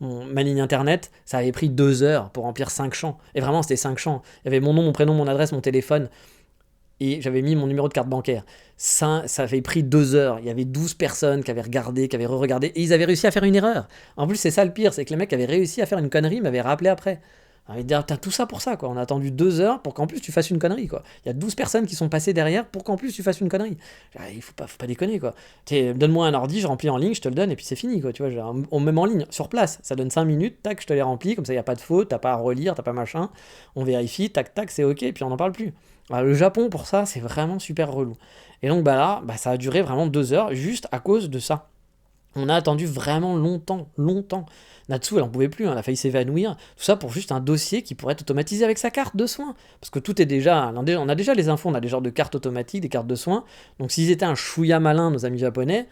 ma ligne internet, ça avait pris 2 heures pour remplir 5 champs. Et vraiment, c'était 5 champs. Il y avait mon nom, mon prénom, mon adresse, mon téléphone et j'avais mis mon numéro de carte bancaire. Ça avait pris 2 heures. Il y avait 12 personnes qui avaient regardé, qui avaient re-regardé, et ils avaient réussi à faire une erreur. En plus, c'est ça le pire, c'est que les mecs avaient réussi à faire une connerie, m'avaient rappelé après. Alors, t'as tout ça pour ça, quoi. On a attendu 2 heures pour qu'en plus tu fasses une connerie, quoi. Il y a 12 personnes qui sont passées derrière pour qu'en plus tu fasses une connerie. Il faut pas déconner, quoi. Donne-moi un ordi, je remplis en ligne, je te le donne, et puis c'est fini, quoi. Tu vois, on me met en ligne, sur place. Ça donne 5 minutes, tac, je te les remplis, comme ça il n'y a pas de faute, t'as pas à relire, t'as pas machin. On vérifie, tac, tac, c'est ok, et puis on n'en parle plus. Alors, le Japon, pour ça, c'est vraiment super relou. Et donc, bah là, bah, ça a duré vraiment 2 heures juste à cause de ça. On a attendu vraiment longtemps, longtemps. Natsu, elle en pouvait plus, hein, elle a failli s'évanouir. Tout ça pour juste un dossier qui pourrait être automatisé avec sa carte de soins. Parce que tout est déjà. On a déjà les infos, on a des genres de cartes automatiques, des cartes de soins. Donc s'ils étaient un chouïa malin, nos amis japonais,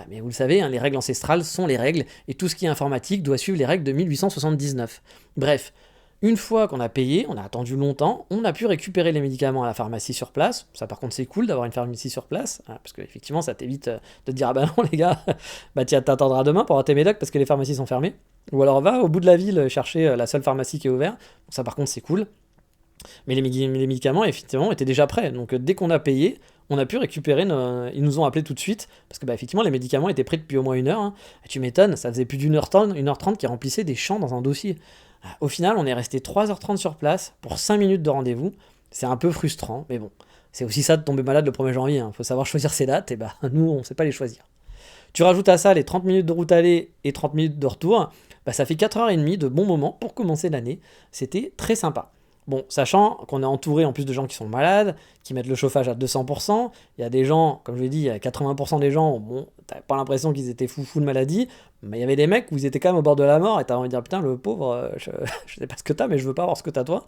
mais vous le savez, hein, les règles ancestrales sont les règles, et tout ce qui est informatique doit suivre les règles de 1879. Bref, une fois qu'on a payé, on a attendu longtemps, on a pu récupérer les médicaments à la pharmacie sur place. Ça, par contre, c'est cool d'avoir une pharmacie sur place, hein, parce qu'effectivement, ça t'évite de te dire ah bah non les gars, bah t'attendras demain pour avoir tes médocs parce que les pharmacies sont fermées. Ou alors va au bout de la ville chercher la seule pharmacie qui est ouverte. Donc ça, par contre, c'est cool. Mais les médicaments, effectivement, étaient déjà prêts. Donc dès qu'on a payé, on a pu récupérer. Ils nous ont appelés tout de suite. Parce que, bah, effectivement, les médicaments étaient prêts depuis au moins 1 heure, hein. Et tu m'étonnes, ça faisait plus d'1h30, 1h30 qui remplissait des champs dans un dossier. Au final, on est resté 3h30 sur place pour 5 minutes de rendez-vous. C'est un peu frustrant, mais bon. C'est aussi ça de tomber malade le 1er janvier. Hein. Faut savoir choisir ses dates, et bah, nous, on sait pas les choisir. Tu rajoutes à ça les 30 minutes de route aller et 30 minutes de retour, bah, ça fait 4h30 de bons moments pour commencer l'année. C'était très sympa. Bon, sachant qu'on est entouré en plus de gens qui sont malades, qui mettent le chauffage à 200%, il y a des gens, comme je l'ai dit, il y a 80% des gens, bon, t'avais pas l'impression qu'ils étaient fou de maladie, mais il y avait des mecs où ils étaient quand même au bord de la mort, et t'as envie de dire, putain, le pauvre, je sais pas ce que t'as, mais je veux pas avoir ce que t'as toi,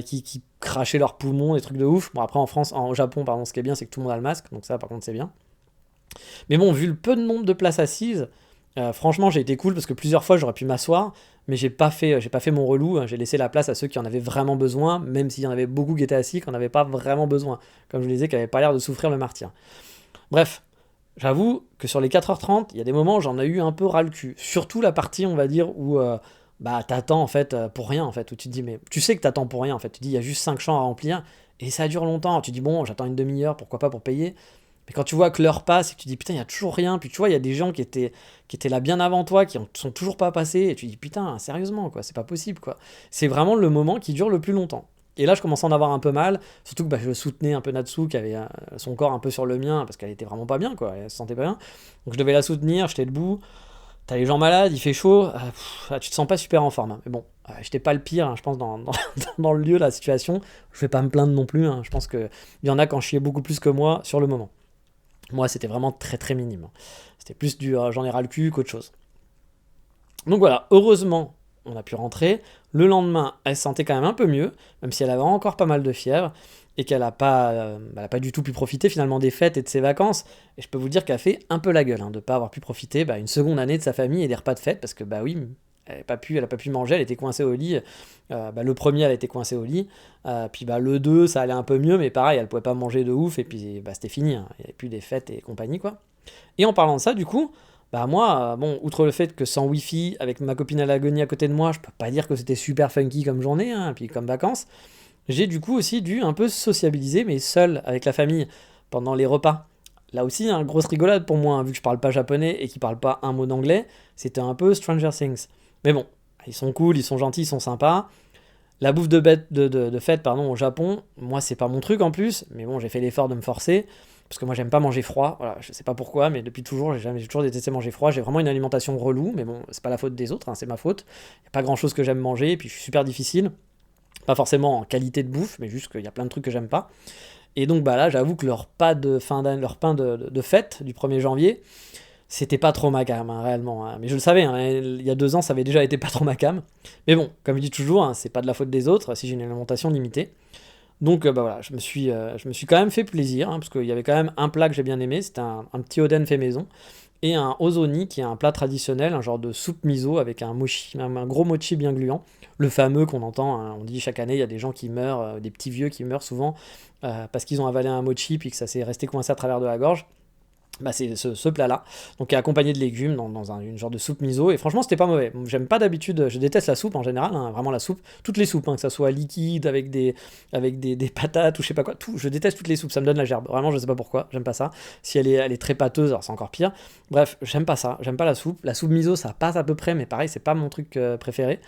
qui crachaient leurs poumons, des trucs de ouf. Bon, après, au Japon, pardon, ce qui est bien, c'est que tout le monde a le masque, donc ça, par contre, c'est bien. Mais bon, vu le peu de nombre de places assises, franchement, j'ai été cool parce que plusieurs fois j'aurais pu m'asseoir, mais j'ai pas fait mon relou, hein. J'ai laissé la place à ceux qui en avaient vraiment besoin, même s'il y en avait beaucoup qui étaient assis, qui n'en avaient pas vraiment besoin, comme je le disais, qui n'avaient pas l'air de souffrir le martyr. Bref, j'avoue que sur les 4h30, il y a des moments où j'en ai eu un peu ras le cul. Surtout la partie, on va dire, où bah, t'attends en fait pour rien, en fait, où tu te dis, mais tu sais que t'attends pour rien, en fait. Tu dis, il y a juste 5 champs à remplir, et ça dure longtemps. Tu dis, bon, j'attends une demi-heure, pourquoi pas pour payer. Mais quand tu vois que l'heure passe et que tu dis putain, il y a toujours rien, puis tu vois, il y a des gens qui étaient là bien avant toi, qui sont toujours pas passés, et tu dis putain, sérieusement, quoi, c'est pas possible, quoi. C'est vraiment le moment qui dure le plus longtemps. Et là, je commençais à en avoir un peu mal, surtout que bah, je soutenais un peu Natsu, qui avait son corps un peu sur le mien, parce qu'elle était vraiment pas bien, quoi, elle se sentait pas bien. Donc je devais la soutenir, j'étais debout, t'as les gens malades, il fait chaud, tu te sens pas super en forme, hein. Mais bon, j'étais pas le pire, hein, je pense, dans le lieu, la situation. Je vais pas me plaindre non plus, hein. Je pense qu'il y en a qui en chiaient beaucoup plus que moi sur le moment. Moi, c'était vraiment très très minime. C'était plus du j'en ai ras le cul qu'autre chose. Donc voilà, heureusement, on a pu rentrer. Le lendemain, elle se sentait quand même un peu mieux, même si elle avait encore pas mal de fièvre, et qu'elle n'a pas, elle a pas du tout pu profiter finalement des fêtes et de ses vacances. Et je peux vous dire qu'elle a fait un peu la gueule, hein, de ne pas avoir pu profiter une seconde année de sa famille et des repas de fête, parce que bah oui, elle n'a pas pu manger, elle était coincée au lit. Le premier, elle était coincée au lit. Puis le 2, ça allait un peu mieux, mais pareil, elle pouvait pas manger de ouf, et puis c'était fini, hein. Il n'y avait plus des fêtes et compagnie, quoi. Et en parlant de ça, du coup, moi, bon, outre le fait que sans wifi, avec ma copine à l'agonie à côté de moi, je peux pas dire que c'était super funky comme journée, hein, puis comme vacances, j'ai du coup aussi dû un peu sociabiliser, mais seul, avec la famille, pendant les repas. Là aussi, hein, grosse rigolade pour moi, hein, vu que je parle pas japonais et qu'ils parlent pas un mot d'anglais, c'était un peu Stranger Things. Mais bon, ils sont cool, ils sont gentils, ils sont sympas. La bouffe de fête au Japon, moi c'est pas mon truc en plus, mais bon, j'ai fait l'effort de me forcer, parce que moi j'aime pas manger froid, voilà, je sais pas pourquoi, mais depuis toujours, j'ai toujours détesté manger froid, j'ai vraiment une alimentation relou, mais bon, c'est pas la faute des autres, hein, c'est ma faute. Y a pas grand chose que j'aime manger, et puis je suis super difficile. Pas forcément en qualité de bouffe, mais juste qu'il y a plein de trucs que j'aime pas. Et donc bah là, j'avoue que leur repas de fin d'année, leur pain de fête du 1er janvier, c'était pas trop ma cam, hein, réellement, hein. Mais je le savais, hein, il y a 2 ans, ça avait déjà été pas trop ma cam. Mais bon, comme je dis toujours, hein, c'est pas de la faute des autres si j'ai une alimentation limitée. Donc bah voilà, je me suis quand même fait plaisir, hein, parce qu'il y avait quand même un plat que j'ai bien aimé, c'était un petit oden fait maison, et un ozoni, qui est un plat traditionnel, un genre de soupe miso avec un mochi, un gros mochi bien gluant, le fameux qu'on entend, hein, on dit chaque année, il y a des gens qui meurent, des petits vieux qui meurent souvent, parce qu'ils ont avalé un mochi, puis que ça s'est resté coincé à travers de la gorge. Bah, c'est ce plat-là, donc accompagné de légumes dans une genre de soupe miso, et franchement c'était pas mauvais. J'aime pas d'habitude, je déteste la soupe en général, hein, vraiment la soupe, toutes les soupes, hein, que ça soit liquide, avec des patates ou je sais pas quoi, tout, je déteste toutes les soupes, ça me donne la gerbe, vraiment je sais pas pourquoi, j'aime pas ça. Si elle est très pâteuse, alors c'est encore pire. Bref, j'aime pas ça, j'aime pas la soupe miso ça passe à peu près, mais pareil c'est pas mon truc préféré.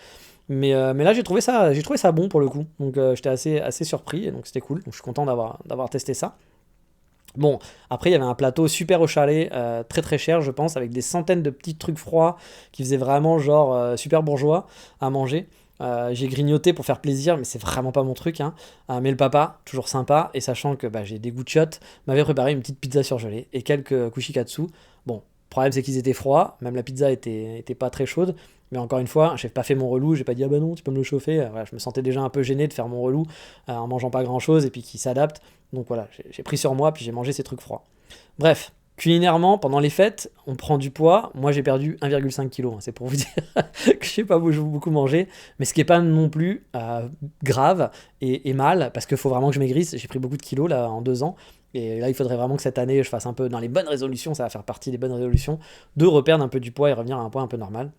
Mais là j'ai trouvé ça bon pour le coup, donc j'étais assez surpris, et donc c'était cool, donc je suis content d'avoir testé ça. Bon, après il y avait un plateau super au chalet, très très cher je pense, avec des centaines de petits trucs froids qui faisaient vraiment genre super bourgeois à manger. J'ai grignoté pour faire plaisir, mais c'est vraiment pas mon truc, hein. Mais le papa, toujours sympa, et sachant que bah, j'ai des goûts de shot, m'avait préparé une petite pizza surgelée et quelques kushikatsu. Bon, le problème c'est qu'ils étaient froids, même la pizza était pas très chaude, mais encore une fois, j'ai pas fait mon relou, j'ai pas dit ah bah non, tu peux me le chauffer. Voilà, je me sentais déjà un peu gêné de faire mon relou en mangeant pas grand chose et puis qui s'adapte. Donc voilà, j'ai pris sur moi, puis j'ai mangé ces trucs froids. Bref, culinairement, pendant les fêtes, on prend du poids. Moi, j'ai perdu 1,5 kg, hein, c'est pour vous dire que je n'ai pas beaucoup mangé, mais ce qui n'est pas non plus grave et mal, parce qu'il faut vraiment que je maigrisse. J'ai pris beaucoup de kilos là en 2 ans. Et là, il faudrait vraiment que cette année, je fasse un peu dans les bonnes résolutions, ça va faire partie des bonnes résolutions, de reperdre un peu du poids et revenir à un poids un peu normal.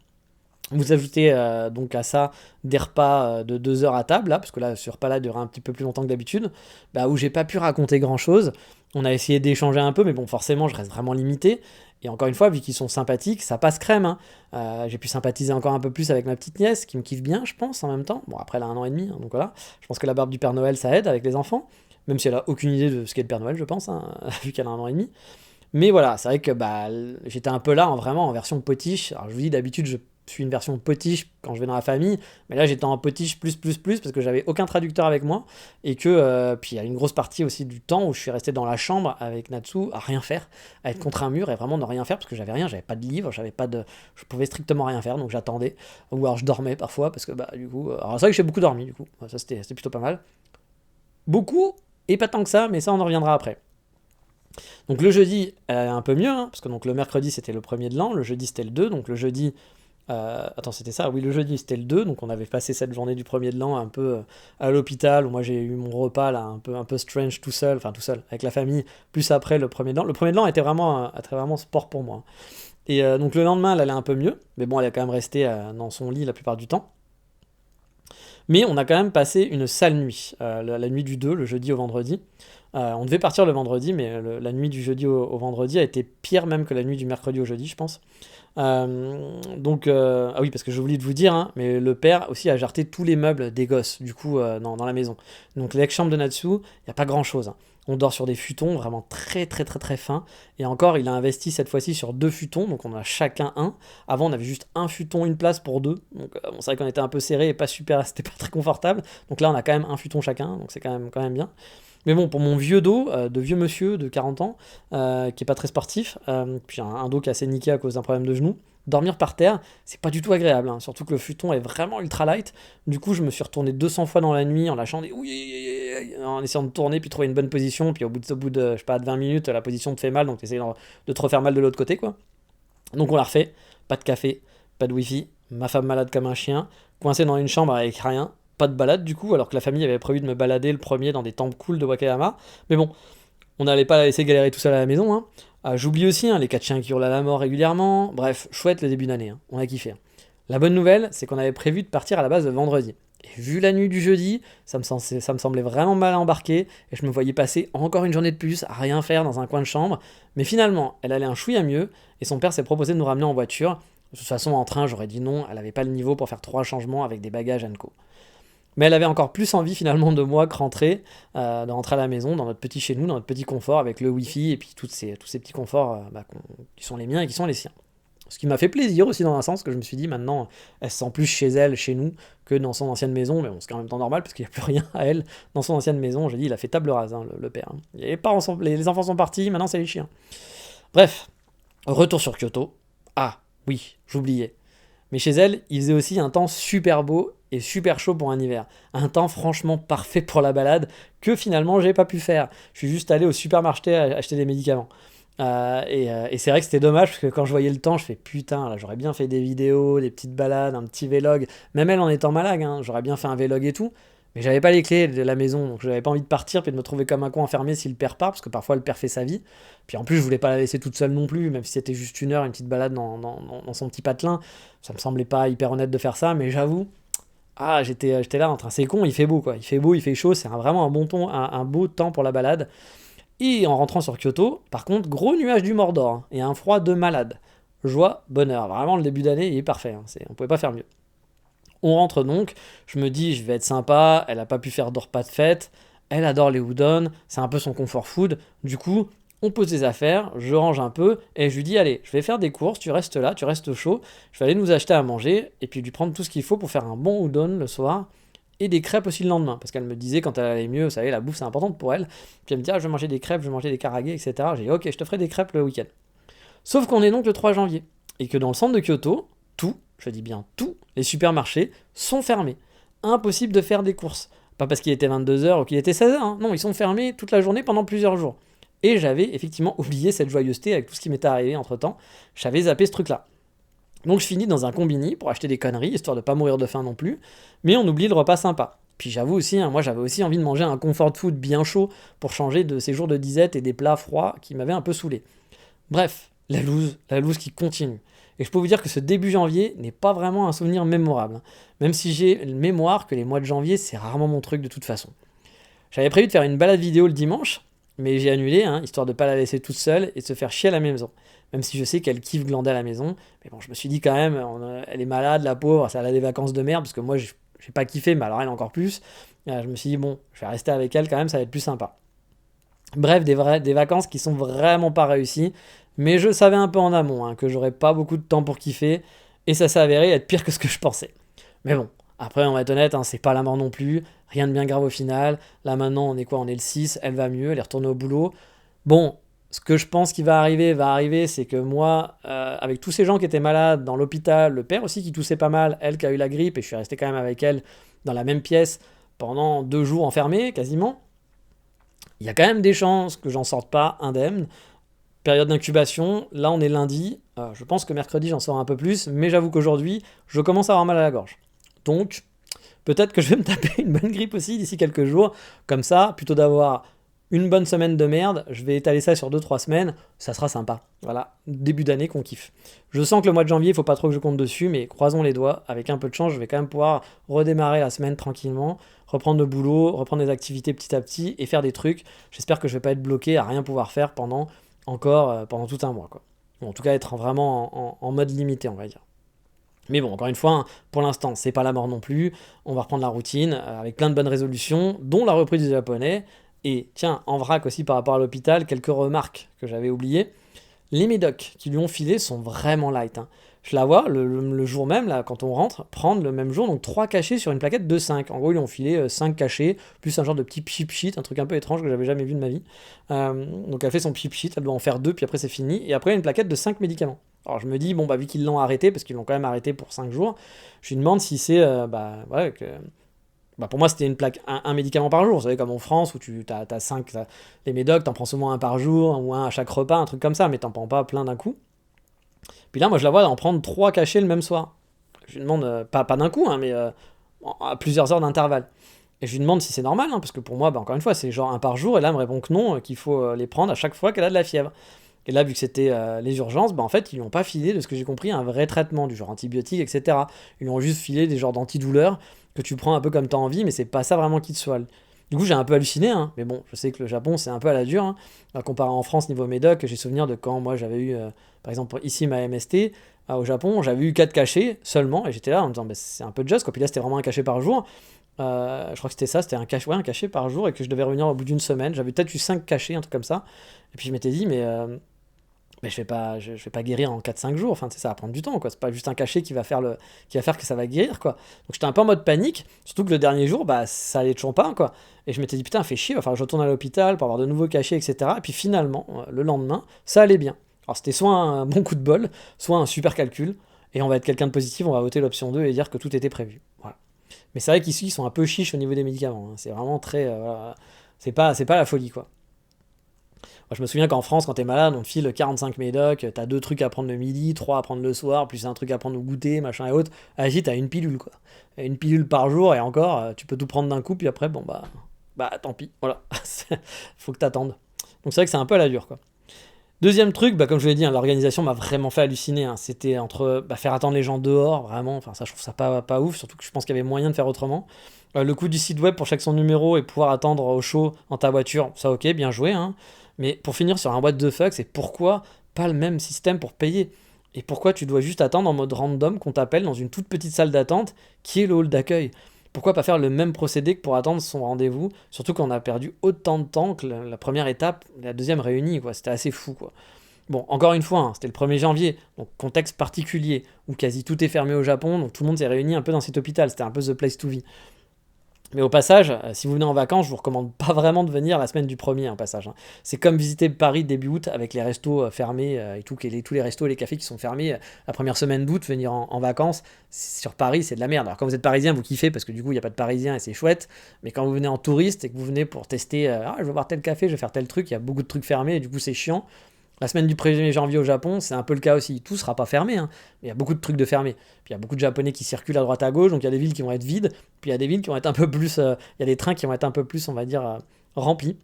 Vous ajoutez donc à ça des repas de 2 heures à table, là, parce que là, ce repas-là durait un petit peu plus longtemps que d'habitude, bah, où j'ai pas pu raconter grand-chose. On a essayé d'échanger un peu, mais bon, forcément, je reste vraiment limité. Et encore une fois, vu qu'ils sont sympathiques, ça passe crème, hein. J'ai pu sympathiser encore un peu plus avec ma petite nièce, qui me kiffe bien, je pense, en même temps. Bon, après, elle a 1 an et demi, hein, donc voilà. Je pense que la barbe du Père Noël, ça aide avec les enfants, même si elle a aucune idée de ce qu'est le Père Noël, je pense, hein, vu qu'elle a 1 an et demi. Mais voilà, c'est vrai que bah, j'étais un peu là, vraiment en version potiche. Alors je vous dis, d'habitude, je suis une version potiche quand je vais dans la famille, mais là j'étais en potiche plus plus plus parce que j'avais aucun traducteur avec moi et que puis il y a une grosse partie aussi du temps où je suis resté dans la chambre avec Natsu à rien faire, à être contre un mur et vraiment ne rien faire parce que j'avais rien, j'avais pas de livre, je pouvais strictement rien faire donc j'attendais ou alors je dormais parfois parce que bah du coup, alors c'est vrai que j'ai beaucoup dormi du coup, ça c'était plutôt pas mal, beaucoup et pas tant que ça, mais ça on en reviendra après. Donc le jeudi, elle allait un peu mieux, hein, parce que donc le mercredi c'était le premier de l'an, le jeudi c'était le 2, donc le jeudi. Attends, c'était ça? Oui, le jeudi c'était le 2, donc on avait passé cette journée du premier de l'an un peu à l'hôpital, où moi j'ai eu mon repas là, un peu strange tout seul, enfin tout seul, avec la famille, plus après le premier de l'an. Le premier de l'an était vraiment sport pour moi. Et donc le lendemain, elle allait un peu mieux, mais bon, elle est quand même restée dans son lit la plupart du temps. Mais on a quand même passé une sale nuit, la nuit du 2, le jeudi au vendredi. On devait partir le vendredi, mais la nuit du jeudi au vendredi a été pire même que la nuit du mercredi au jeudi, je pense. Donc, ah oui, parce que j'ai oublié de vous dire, hein, mais le père aussi a jarté tous les meubles des gosses, du coup, dans la maison. Donc, l'ex-chambre de Natsu, il n'y a pas grand-chose, hein. On dort sur des futons vraiment très très très très fins. Et encore, il a investi cette fois-ci sur 2 futons, donc on a chacun un. Avant, on avait juste un futon, une place pour deux. Donc, bon, c'est vrai qu'on était un peu serré et pas super, c'était pas très confortable. Donc là, on a quand même un futon chacun, donc c'est quand même bien. Mais bon, pour mon vieux dos, de vieux monsieur de 40 ans, qui est pas très sportif, puis un dos qui est assez niqué à cause d'un problème de genou, dormir par terre, c'est pas du tout agréable, hein. Surtout que le futon est vraiment ultra light. Du coup, je me suis retourné 200 fois dans la nuit en lâchant des oui, en essayant de tourner puis trouver une bonne position. Puis au bout de je sais pas, de 20 minutes, la position te fait mal, donc tu essaies de te refaire mal de l'autre côté, quoi. Donc on l'a refait, pas de café, pas de wifi, ma femme malade comme un chien, coincé dans une chambre avec rien, pas de balade du coup, alors que la famille avait prévu de me balader le premier dans des temples cool de Wakayama. Mais bon, on n'allait pas la laisser galérer tout seul à la maison, hein. J'oublie aussi, hein, les 4 chiens qui hurlent à la mort régulièrement. Bref, chouette le début d'année, hein. On a kiffé, hein. La bonne nouvelle, c'est qu'on avait prévu de partir à la base le vendredi. Et vu la nuit du jeudi, ça me semblait vraiment mal embarqué, et je me voyais passer encore une journée de plus à rien faire dans un coin de chambre. Mais finalement, elle allait un chouïa mieux, et son père s'est proposé de nous ramener en voiture. De toute façon, en train, j'aurais dit non, elle avait pas le niveau pour faire 3 changements avec des bagages co. Mais elle avait encore plus envie finalement de moi que de rentrer à la maison, dans notre petit chez nous, dans notre petit confort, avec le wifi, et puis tous ces petits conforts qui sont les miens et qui sont les siens. Ce qui m'a fait plaisir aussi dans un sens, que je me suis dit maintenant, elle se sent plus chez elle, chez nous, que dans son ancienne maison. Mais bon, c'est en même temps normal parce qu'il n'y a plus rien à elle dans son ancienne maison. J'ai dit, il a fait table rase, hein, le père. Hein. Les parents sont, les enfants sont partis, maintenant c'est les chiens. Bref, retour sur Kyoto. Ah, oui, j'oubliais. Mais chez elle, il faisait aussi un temps super beau et super chaud pour un hiver. Un temps franchement parfait pour la balade que finalement j'ai pas pu faire. Je suis juste allé au supermarché acheter des médicaments. Et c'est vrai que c'était dommage parce que quand je voyais le temps, je fais putain, là j'aurais bien fait des vidéos, des petites balades, un petit vlog. Même elle en étant malade, hein, j'aurais bien fait un vlog et tout. Mais j'avais pas les clés de la maison, donc j'avais pas envie de partir puis de me trouver comme un con enfermé si le père part, parce que parfois le père fait sa vie. Puis en plus, je voulais pas la laisser toute seule non plus, même si c'était juste une heure, une petite balade dans son petit patelin. Ça me semblait pas hyper honnête de faire ça, mais j'avoue, j'étais là en train, c'est con, il fait beau quoi. Il fait beau, il fait chaud, c'est vraiment un bon ton, un beau temps pour la balade. Et en rentrant sur Kyoto, par contre, gros nuage du Mordor hein, et un froid de malade. Joie, bonheur. Vraiment, le début d'année, il est parfait. Hein, on pouvait pas faire mieux. On rentre donc, je me dis, je vais être sympa, elle a pas pu faire de repas de fête, elle adore les udon, c'est un peu son comfort food. Du coup, on pose des affaires, je range un peu, et je lui dis, allez, je vais faire des courses, tu restes là, tu restes chaud, je vais aller nous acheter à manger, et puis lui prendre tout ce qu'il faut pour faire un bon udon le soir, et des crêpes aussi le lendemain, parce qu'elle me disait quand elle allait mieux, vous savez, la bouffe c'est important pour elle, puis elle me dit, je vais manger des crêpes, je vais manger des karaage, etc. J'ai dit, ok, je te ferai des crêpes le week-end. Sauf qu'on est donc le 3 janvier, et que dans le centre de Kyoto, tout, je dis bien tout, les supermarchés sont fermés. Impossible de faire des courses. Pas parce qu'il était 22h ou qu'il était 16h, hein. Non, ils sont fermés toute la journée pendant plusieurs jours. Et j'avais effectivement oublié cette joyeuseté avec tout ce qui m'était arrivé entre temps. J'avais zappé ce truc-là. Donc je finis dans un combini pour acheter des conneries, histoire de pas mourir de faim non plus, mais on oublie le repas sympa. Puis j'avoue aussi, hein, moi j'avais aussi envie de manger un comfort food bien chaud pour changer de ces jours de disette et des plats froids qui m'avaient un peu saoulé. Bref, la loose qui continue. Et je peux vous dire que ce début janvier n'est pas vraiment un souvenir mémorable. Hein. Même si j'ai le mémoire que les mois de janvier, c'est rarement mon truc de toute façon. J'avais prévu de faire une balade vidéo le dimanche, mais j'ai annulé, hein, histoire de ne pas la laisser toute seule et de se faire chier à la maison. Même si je sais qu'elle kiffe glander à la maison. Mais bon, je me suis dit quand même, elle est malade, la pauvre, elle a des vacances de merde, parce que moi, j'ai pas kiffé, mais alors elle encore plus. Je me suis dit, bon, je vais rester avec elle quand même, ça va être plus sympa. Bref, des vacances qui sont vraiment pas réussies, mais je savais un peu en amont hein, que j'aurais pas beaucoup de temps pour kiffer, et ça s'est avéré être pire que ce que je pensais. Mais bon, après on va être honnête, hein, c'est pas la mort non plus, rien de bien grave au final. Là maintenant on est quoi? On est le 6, elle va mieux, elle est retournée au boulot. Bon, ce que je pense qui va arriver, c'est que moi, avec tous ces gens qui étaient malades dans l'hôpital, le père aussi qui toussait pas mal, elle qui a eu la grippe, et je suis resté quand même avec elle dans la même pièce pendant 2 jours enfermés quasiment. Il y a quand même des chances que j'en sorte pas indemne. Période d'incubation, là on est lundi, je pense que mercredi j'en sors un peu plus, mais j'avoue qu'aujourd'hui je commence à avoir mal à la gorge. Donc peut-être que je vais me taper une bonne grippe aussi d'ici quelques jours, comme ça, plutôt d'avoir une bonne semaine de merde, je vais étaler ça sur 2-3 semaines, ça sera sympa. Voilà, début d'année qu'on kiffe. Je sens que le mois de janvier, il faut pas trop que je compte dessus, mais croisons les doigts, avec un peu de chance, je vais quand même pouvoir redémarrer la semaine tranquillement, reprendre le boulot, reprendre des activités petit à petit et faire des trucs. J'espère que je vais pas être bloqué à rien pouvoir faire pendant tout un mois. Quoi. Ou en tout cas être vraiment en mode limité, on va dire. Mais bon, encore une fois, hein, pour l'instant, c'est pas la mort non plus. On va reprendre la routine avec plein de bonnes résolutions, dont la reprise du japonais. Et tiens, en vrac aussi par rapport à l'hôpital, quelques remarques que j'avais oubliées. Les médocs qui lui ont filé sont vraiment light. Hein. Je la vois le jour même, là, quand on rentre, prendre le même jour, donc 3 cachets sur une plaquette de 5. En gros, ils lui ont filé 5 cachets, plus un genre de petit cheap sheet, un truc un peu étrange que j'avais jamais vu de ma vie. Donc elle fait son cheap sheet, elle doit en faire 2, puis après c'est fini. Et après, une plaquette de 5 médicaments. Alors je me dis, bon, bah vu qu'ils l'ont arrêté, parce qu'ils l'ont quand même arrêté pour 5 jours, je lui demande si c'est, pour moi, c'était une plaque, un médicament par jour. Vous savez, comme en France, où tu as 5. Les médocs, t'en prends souvent un par jour, ou un à chaque repas, un truc comme ça, mais t'en prends pas plein d'un coup. Puis là, moi, je la vois en prendre 3 cachets le même soir. Je lui demande, pas d'un coup, hein, mais à plusieurs heures d'intervalle. Et je lui demande si c'est normal, hein, parce que pour moi, encore une fois, c'est genre un par jour, et là, elle me répond que non, qu'il faut les prendre à chaque fois qu'elle a de la fièvre. Et là, vu que c'était les urgences, en fait, ils lui ont pas filé, de ce que j'ai compris, un vrai traitement, du genre antibiotique, etc. Ils lui ont juste filé des genres d'antidouleurs que tu prends un peu comme t'as envie, mais c'est pas ça vraiment qui te soigne. Du coup, j'ai un peu halluciné, hein, mais bon, je sais que le Japon, c'est un peu à la dure. Hein. Comparé en France, niveau médoc, j'ai souvenir de quand moi j'avais eu, par exemple, ici ma MST, au Japon, j'avais eu 4 cachets seulement, et j'étais là en me disant, c'est un peu juste, quoi. Puis là, c'était vraiment un cachet par jour. Je crois que c'était ça, c'était un cachet par jour, et que je devais revenir au bout d'une semaine. J'avais peut-être eu 5 cachets, un truc comme ça. Et puis je m'étais dit, mais mais je vais pas guérir en 4-5 jours. Enfin, tu sais, ça va prendre du temps, quoi. C'est pas juste un cachet qui va faire que ça va guérir, quoi. Donc j'étais un peu en mode panique, surtout que le dernier jour, bah, ça allait toujours pas, quoi. Et je m'étais dit, putain, fait chier, va falloir que je retourne à l'hôpital pour avoir de nouveaux cachets, etc. Et puis finalement, le lendemain, ça allait bien. Alors c'était soit un bon coup de bol, soit un super calcul. Et on va être quelqu'un de positif, on va voter l'option 2 et dire que tout était prévu. Voilà. Mais c'est vrai qu'ici, ils sont un peu chiches au niveau des médicaments, hein. C'est vraiment très. Voilà. C'est pas la folie, quoi. Moi, je me souviens qu'en France, quand t'es malade, on te file 45 médocs, t'as 2 trucs à prendre le midi, 3 à prendre le soir, plus un truc à prendre au goûter, machin et autres. Vas-y, t'as une pilule, quoi. Une pilule par jour, et encore, tu peux tout prendre d'un coup, puis après, bon, bah tant pis, voilà. Faut que t'attendes. Donc c'est vrai que c'est un peu à la dure, quoi. Deuxième truc, bah, comme je vous l'ai dit, hein, l'organisation m'a vraiment fait halluciner, hein. C'était entre faire attendre les gens dehors, vraiment, enfin ça je trouve ça pas ouf, surtout que je pense qu'il y avait moyen de faire autrement. Le coût du site web pour chaque son numéro et pouvoir attendre au chaud dans ta voiture, ça ok, bien joué, hein. Mais pour finir sur un what the fuck, c'est pourquoi pas le même système pour payer? Et pourquoi tu dois juste attendre en mode random qu'on t'appelle dans une toute petite salle d'attente qui est le hall d'accueil? Pourquoi pas faire le même procédé que pour attendre son rendez-vous? Surtout qu'on a perdu autant de temps que la première étape, la deuxième réunie, quoi. C'était assez fou, quoi. Bon, encore une fois, hein, c'était le 1er janvier, donc contexte particulier, où quasi tout est fermé au Japon, donc tout le monde s'est réuni un peu dans cet hôpital, c'était un peu the place to be. Mais au passage, si vous venez en vacances, je vous recommande pas vraiment de venir la semaine du 1er, en passage, hein. C'est comme visiter Paris début août avec les restos fermés et tout, tous les restos et les cafés qui sont fermés la première semaine d'août, venir en vacances sur Paris, c'est de la merde. Alors quand vous êtes parisien, vous kiffez parce que du coup, il n'y a pas de parisiens et c'est chouette. Mais quand vous venez en touriste et que vous venez pour tester, je vais voir tel café, je vais faire tel truc, il y a beaucoup de trucs fermés et du coup, c'est chiant. La semaine du 1er janvier au Japon, c'est un peu le cas aussi. Tout sera pas fermé, hein, mais il y a beaucoup de trucs de fermés. Puis il y a beaucoup de Japonais qui circulent à droite à gauche, donc il y a des villes qui vont être vides, puis il y a des villes qui vont être un peu plus. Il y a des trains qui vont être un peu plus, on va dire, remplis.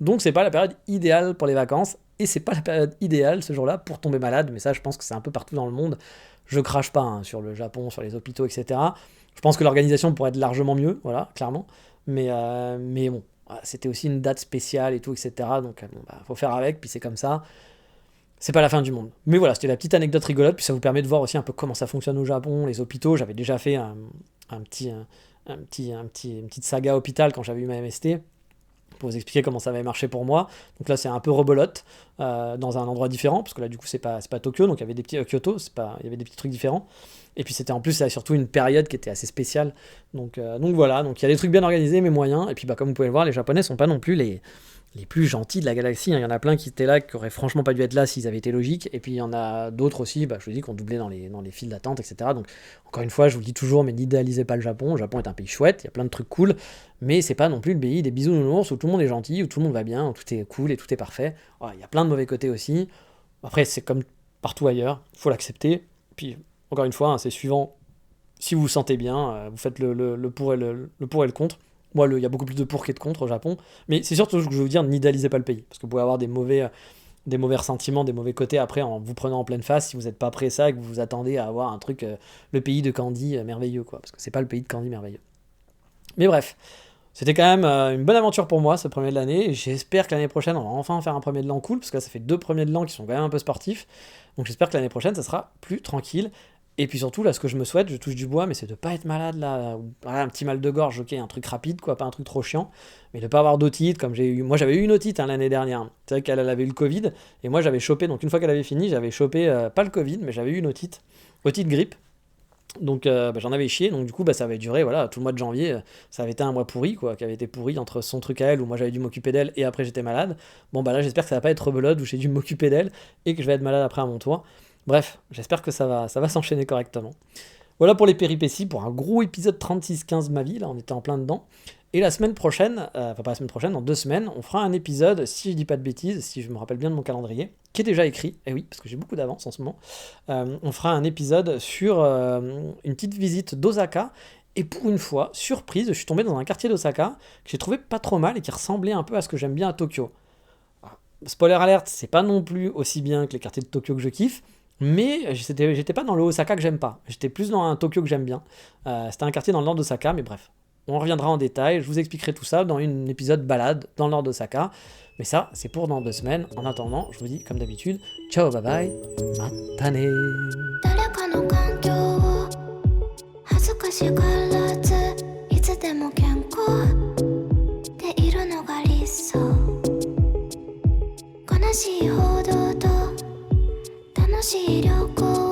Donc c'est pas la période idéale pour les vacances, et c'est pas la période idéale ce jour-là pour tomber malade, mais ça je pense que c'est un peu partout dans le monde. Je crache pas, hein, sur le Japon, sur les hôpitaux, etc. Je pense que l'organisation pourrait être largement mieux, voilà, clairement. Mais bon, voilà, c'était aussi une date spéciale et tout, etc. Donc bon, faut faire avec, puis c'est comme ça. C'est pas la fin du monde. Mais voilà, c'était la petite anecdote rigolote, puis ça vous permet de voir aussi un peu comment ça fonctionne au Japon, les hôpitaux. J'avais déjà fait une petite saga hôpital quand j'avais eu ma MST, pour vous expliquer comment ça avait marché pour moi. Donc là, c'est un peu rebelote, dans un endroit différent, parce que là, du coup, c'est pas Tokyo, donc il y avait des petits Kyoto, il y avait des petits trucs différents. Et puis c'était en plus, là, surtout une période qui était assez spéciale. Donc voilà, donc il y a des trucs bien organisés, mais moyens. Et puis comme vous pouvez le voir, les Japonais sont pas non plus les plus gentils de la galaxie, hein. Il y en a plein qui étaient là, qui auraient franchement pas dû être là s'ils avaient été logiques. Et puis il y en a d'autres aussi, je vous dis, qui ont doublé dans les files d'attente, etc. Donc encore une fois, je vous le dis toujours, mais n'idéalisez pas le Japon. Le Japon est un pays chouette, il y a plein de trucs cool, mais c'est pas non plus le pays des bisounours où tout le monde est gentil, où tout le monde va bien, où tout est cool et tout est parfait. Voilà, il y a plein de mauvais côtés aussi. Après, c'est comme partout ailleurs, il faut l'accepter. Puis encore une fois, hein, c'est suivant. Si vous vous sentez bien, vous faites le pour et le pour et le contre. Moi, il y a beaucoup plus de pour que de contre au Japon. Mais c'est surtout ce que je veux vous dire, n'idéalisez pas le pays. Parce que vous pouvez avoir des mauvais ressentiments, des mauvais côtés après en vous prenant en pleine face si vous n'êtes pas prêt à ça et que vous vous attendez à avoir un truc, le pays de Candy merveilleux, quoi. Parce que c'est pas le pays de Candy merveilleux. Mais bref, c'était quand même une bonne aventure pour moi, ce premier de l'année. J'espère que l'année prochaine, on va enfin faire un premier de l'an cool. Parce que là, ça fait 2 premiers de l'an qui sont quand même un peu sportifs. Donc j'espère que l'année prochaine, ça sera plus tranquille. Et puis surtout, là, ce que je me souhaite, je touche du bois, mais c'est de pas être malade, là. Voilà, un petit mal de gorge, ok, un truc rapide, quoi, pas un truc trop chiant. Mais de pas avoir d'otite, comme j'ai eu. Moi, j'avais eu une otite, hein, l'année dernière. C'est vrai qu'elle avait eu le Covid, et moi, j'avais chopé, donc une fois qu'elle avait fini, j'avais chopé, pas le Covid, mais j'avais eu une otite grippe. Donc j'en avais chié, donc du coup, ça avait duré, voilà, tout le mois de janvier, ça avait été un mois pourri, quoi, qui avait été pourri entre son truc à elle, où moi j'avais dû m'occuper d'elle, et après j'étais malade. Bon, là, j'espère que ça va pas être rebelote, où j'ai dû m'occuper d'elle, et que je vais être malade après à mon tour. Bref, j'espère que ça va s'enchaîner correctement. Voilà pour les péripéties, pour un gros épisode 36-15 de ma vie, là on était en plein dedans. Et la semaine prochaine, enfin pas la semaine prochaine, dans 2 semaines, on fera un épisode, si je dis pas de bêtises, si je me rappelle bien de mon calendrier, qui est déjà écrit, et oui, parce que j'ai beaucoup d'avance en ce moment. On fera un épisode sur une petite visite d'Osaka, et pour une fois, surprise, je suis tombé dans un quartier d'Osaka que j'ai trouvé pas trop mal et qui ressemblait un peu à ce que j'aime bien à Tokyo. Spoiler alert, c'est pas non plus aussi bien que les quartiers de Tokyo que je kiffe, mais j'étais pas dans le Osaka que j'aime pas. J'étais plus dans un Tokyo que j'aime bien. C'était un quartier dans le nord d'Osaka, mais bref. On reviendra en détail, je vous expliquerai tout ça dans un épisode balade dans le nord d'Osaka. Mais ça, c'est pour dans 2 semaines. En attendant, je vous dis comme d'habitude, ciao, bye bye, matane. 誰かの環境を恥ずかしがらずいつでも健康でいるのが理想悲しい報道としい旅行